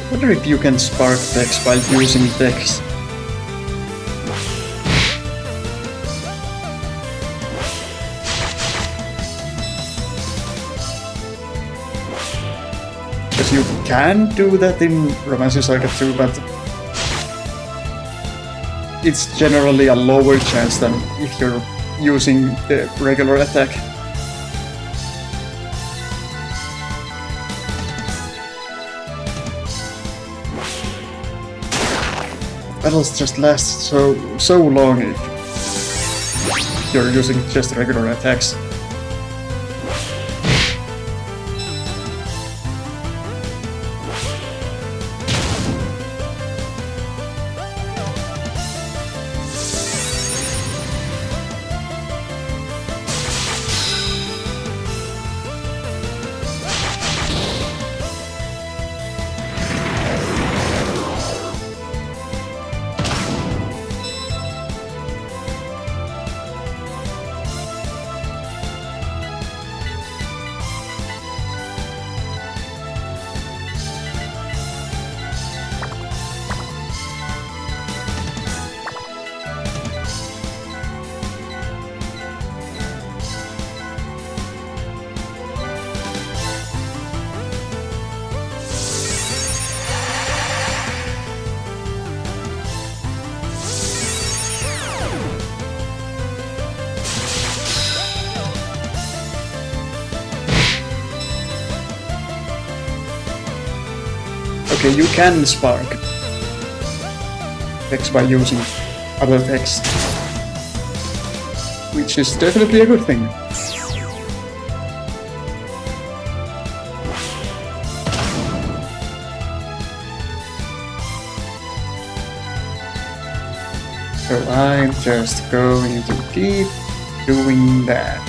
I wonder if you can spark text by using text. Because you can do that in Romance SaGa too, but it's generally a lower chance than if you're using the regular attack. Battles just last so long if you're using just regular attacks. Okay, you can spark text by using other text, which is definitely a good thing. So I'm just going to keep doing that.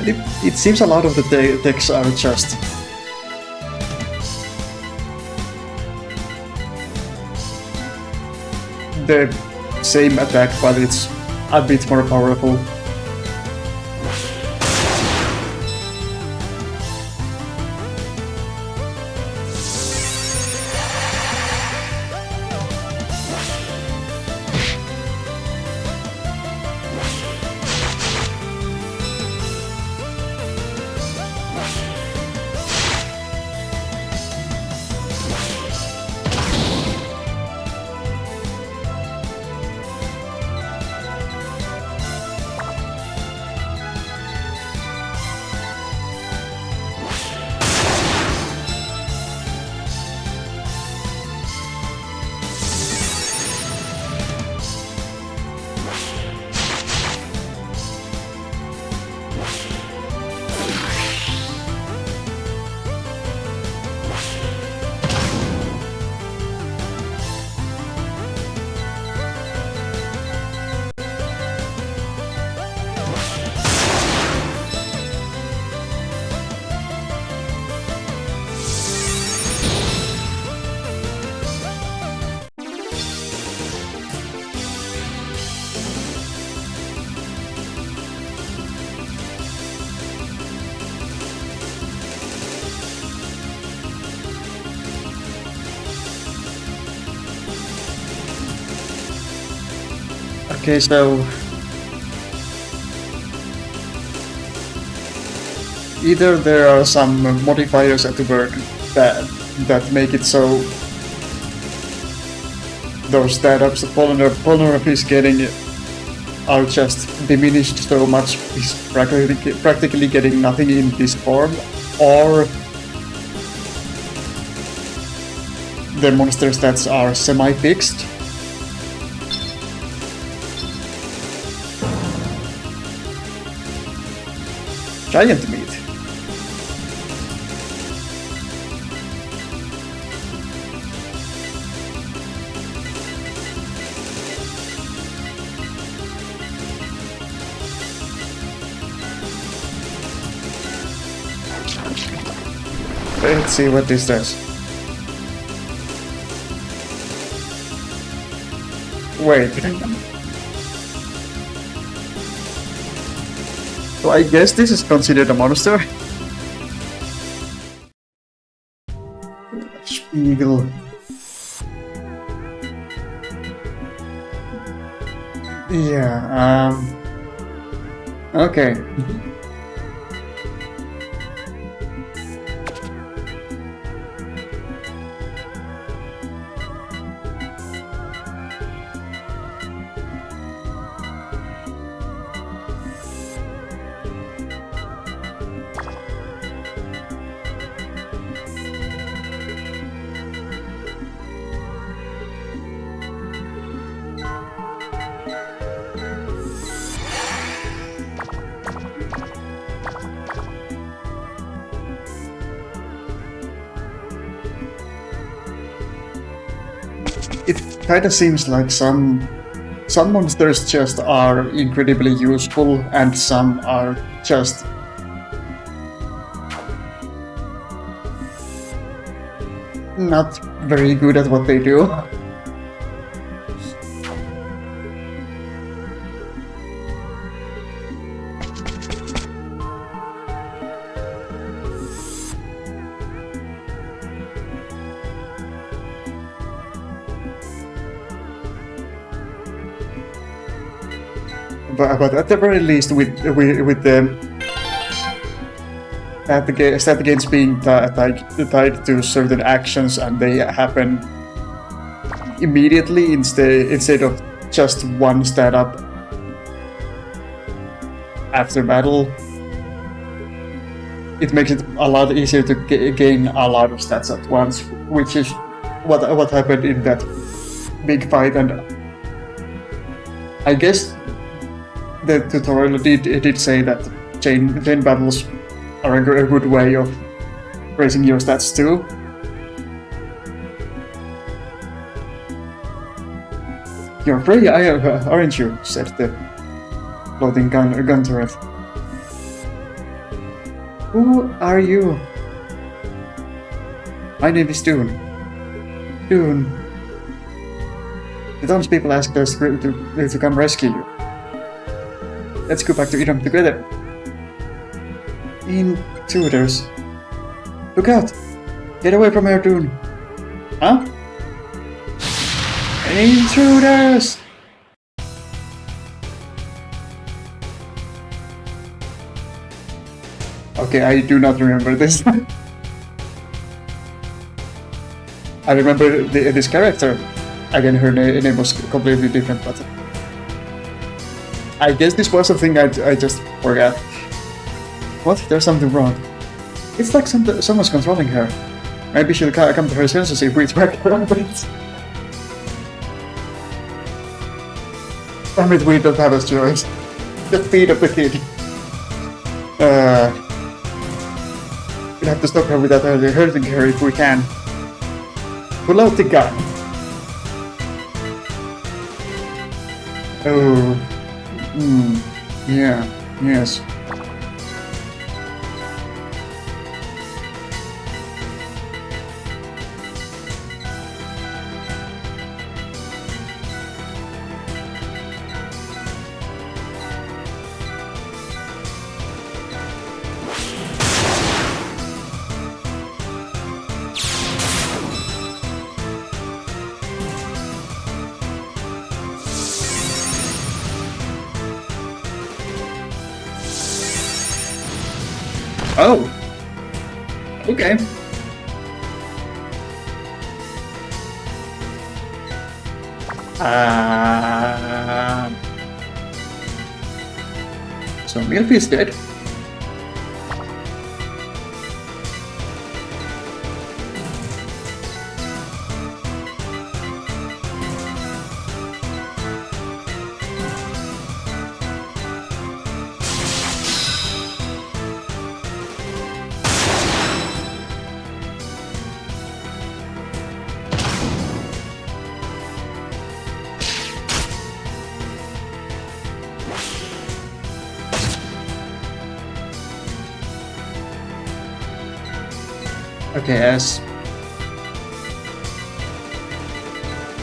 It seems a lot of the decks are just the same attack, but it's a bit more powerful. Okay, so either there are some modifiers at work that make it so those startups vulnerabilities getting are just diminished so much, is practically getting nothing in this form, or the monster stats are semi-fixed. Giant meat. Let's see what this does. Wait. So I guess this is considered a monster. Spiegel. Yeah, okay. It kinda seems like some monsters just are incredibly useful and some are just not very good at what they do. But at the very least, with the stat gains being tied to certain actions and they happen immediately instead of just one stat up after battle, it makes it a lot easier to gain a lot of stats at once, which is what happened in that big fight. And I guess the tutorial did say that chain battles are a good way of raising your stats too. You're pretty, aren't you? Said the floating gun turret. Who are you? My name is Dune. Dune. The townspeople asked us to come rescue you. Let's go back to Edom together. Intruders. Look out! Get away from here, Dune. Huh? Intruders! Okay, I do not remember this. I remember this character. Again, her name was completely different, but I guess this was something I just forgot. What? There's something wrong. It's like someone's controlling her. Maybe she'll come to her senses if we track her on it. Damn it, we don't have a choice. Just beat up the kid. We'll have to stop her without hurting her if we can. Pull out the gun. Oh. Yeah. Yes. Oh. Okay. So Milfy is dead. Okay,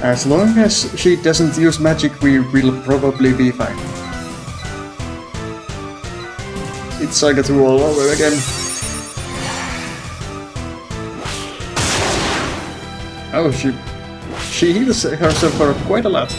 as long as she doesn't use magic, we will probably be fine. It's SaGa 2 all over again. Oh, she heals herself for quite a lot.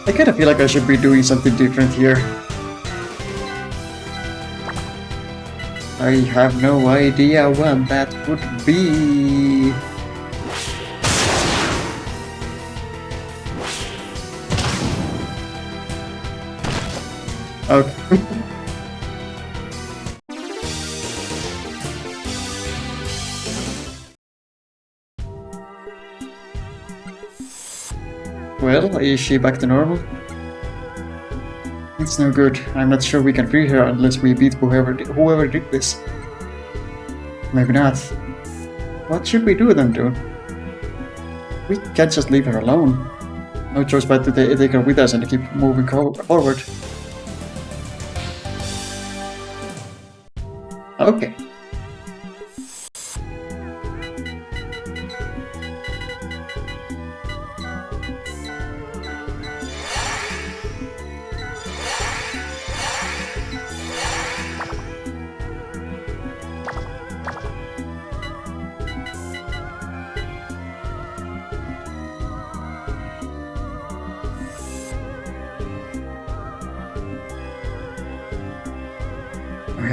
I kinda feel like I should be doing something different here. I have no idea what that would be. Okay. Well, is she back to normal? It's no good. I'm not sure we can free her unless we beat whoever did this. Maybe not. What should we do then, dude? We can't just leave her alone. No choice but to take her with us and keep moving forward. Okay.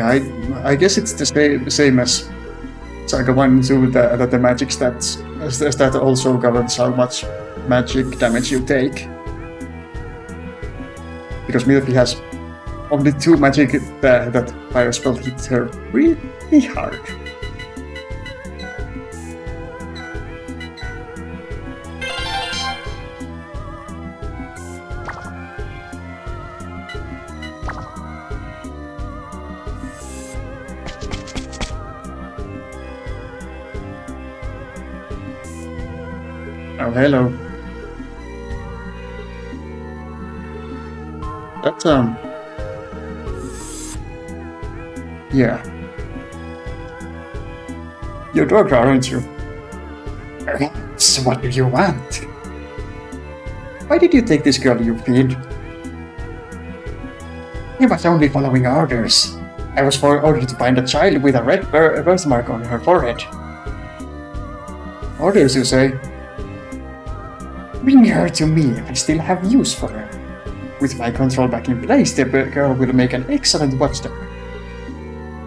I guess it's the same as SaGa 1 and 2, that the magic stats that also governs how much magic damage you take. Because Milky has only 2 magic that fire spell hit her really hard. Oh, hello. That's, yeah. You're dog, aren't you? So what do you want? Why did you take this girl you feed? I was only following orders. I was ordered to find a child with a red birthmark on her forehead. Orders, you say? Bring her to me if I still have use for her. With my control back in place, the girl will make an excellent watchdog.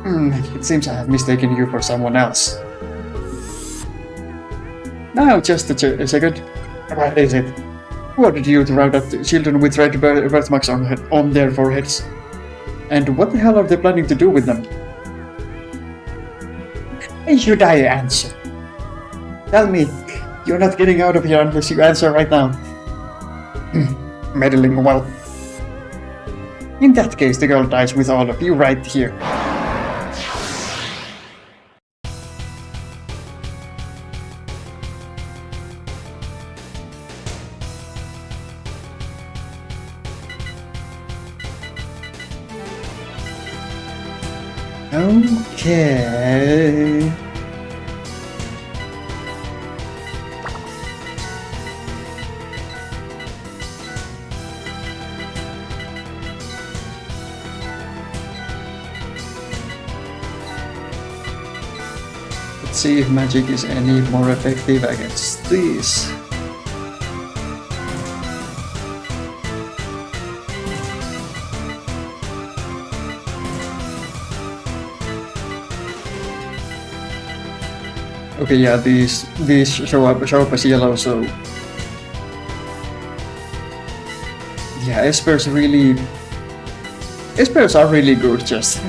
It seems I have mistaken you for someone else. Now, just a second. What is it? Who ordered you to round up the children with red birthmarks on their foreheads? And what the hell are they planning to do with them? Should I answer? Tell me. You're not getting out of here unless you answer right now. Meddling, well. In that case, the girl dies with all of you right here. Okay. Let's see if magic is any more effective against this. Okay, yeah, these show up as yellow, so yeah, espers are really good, just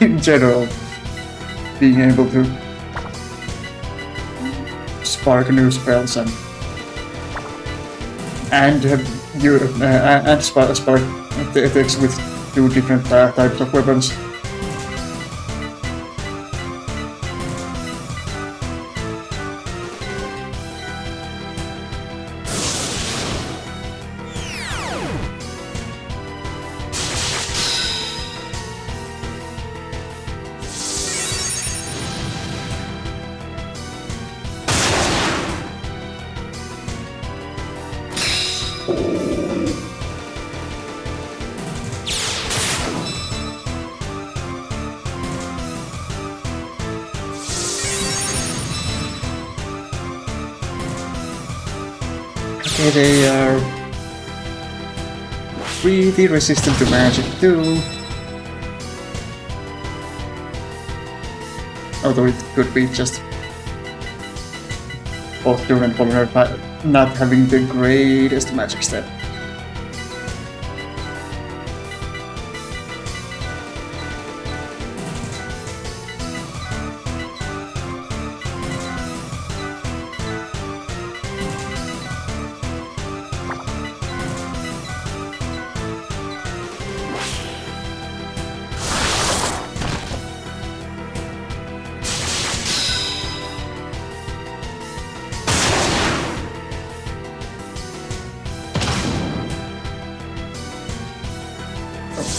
in general, being able to spark new spells and spark attacks with 2 different types of weapons. Okay, they are pretty resistant to magic too. Although it could be just both Doom and Polymer not having the greatest magic step.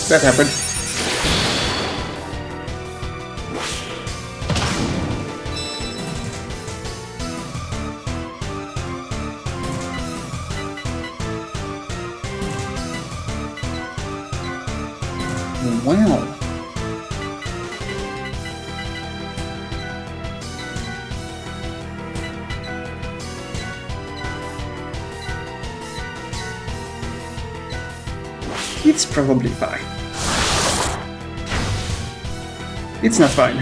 That happened. Wow. It's probably fine. It's not fine.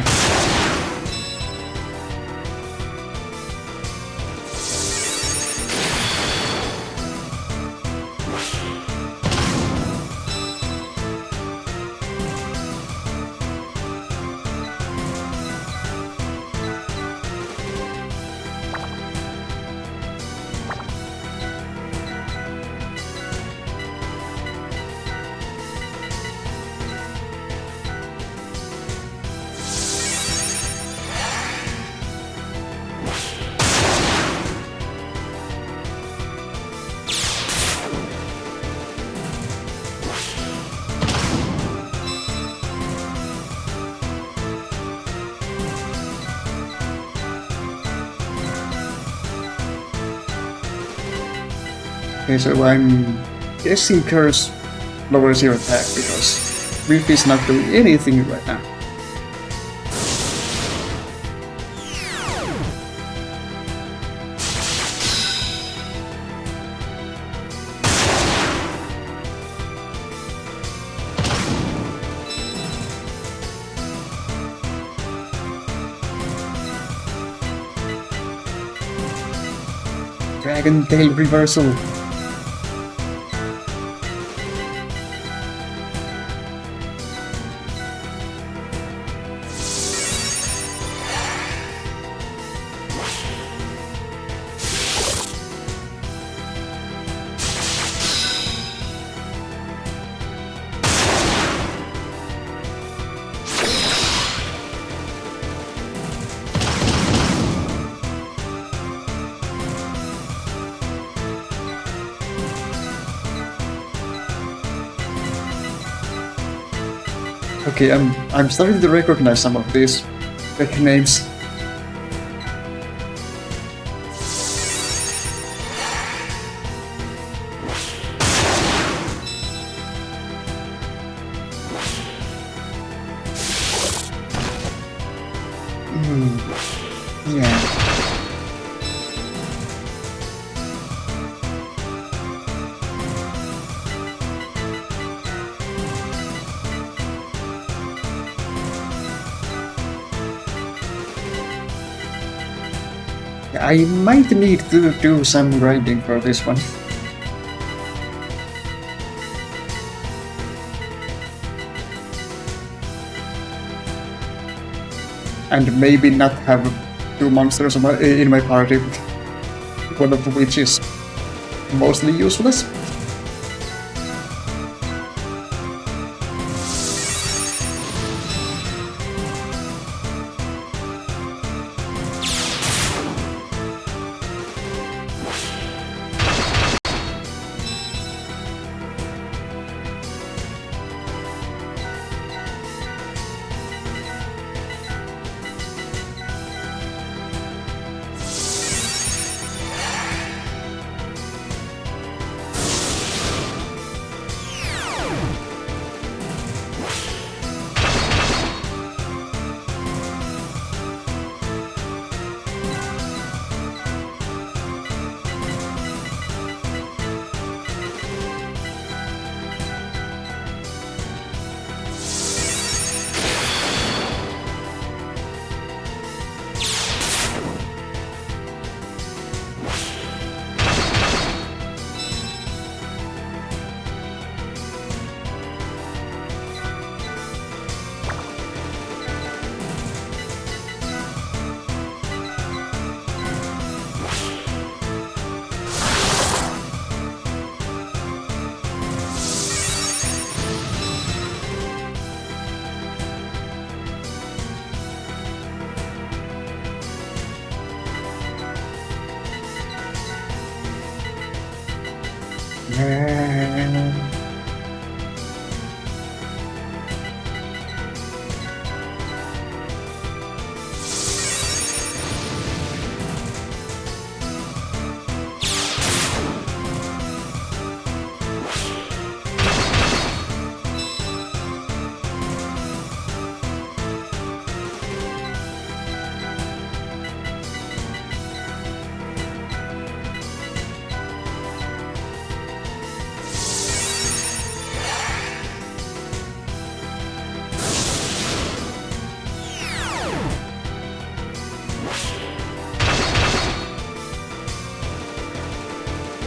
Okay, so I'm guessing Curse lowers your attack because Reef is not doing anything right now. Dragon Tail Reversal. Okay, I'm starting to recognize some of these big names. Yeah. I might need to do some grinding for this one. And maybe not have two monsters in my party, one of which is mostly useless.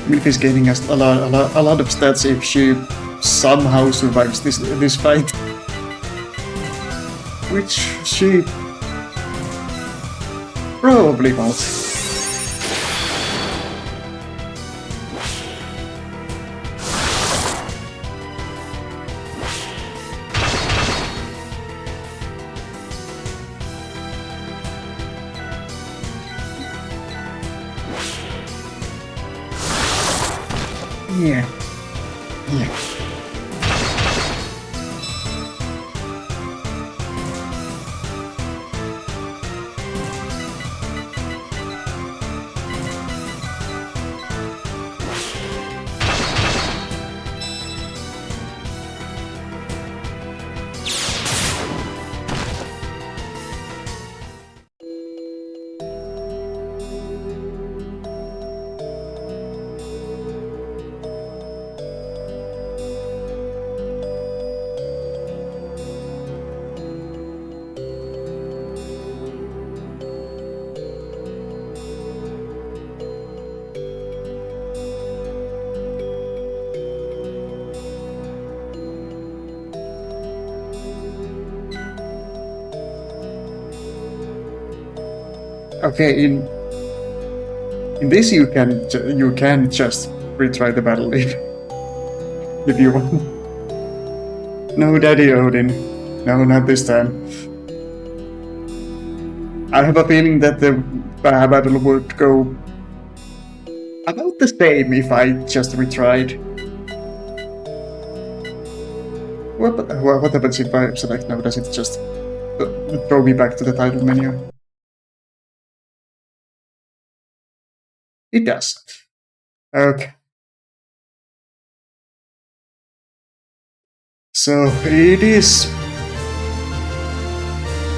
Milf is gaining a lot of stats if she somehow survives this fight. Which she probably won't. Yeah. Yeah. Okay, in this you can just retry the battle if you want. No, Daddy Odin. No, not this time. I have a feeling that the battle would go about the same if I just retried. What happens if I select now? Does it just throw me back to the title menu? It does. Okay. So it is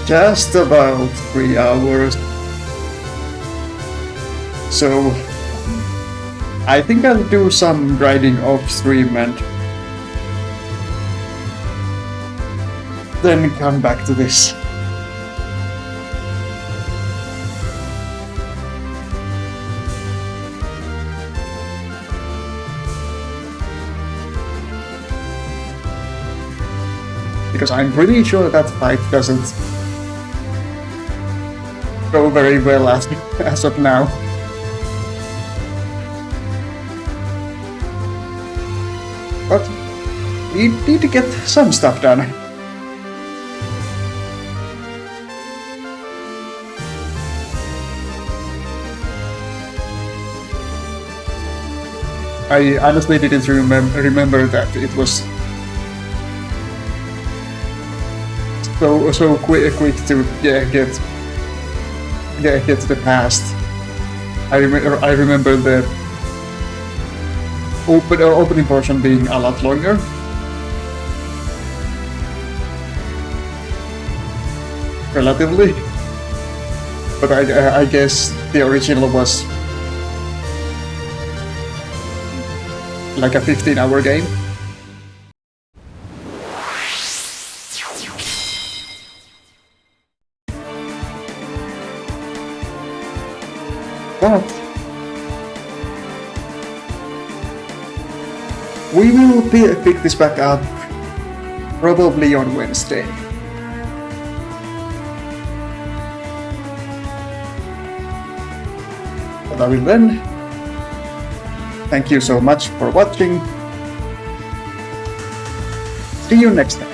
just about 3 hours. So I think I'll do some grinding off stream and then come back to this. Because I'm pretty sure that fight doesn't go very well as of now. But we need to get some stuff done. I honestly didn't remember that it was so quick to get to the past. I remember the opening portion being a lot longer. Relatively. But I guess the original was like a 15-hour game. But we will pick this back up probably on Wednesday. But until then, thank you so much for watching. See you next time.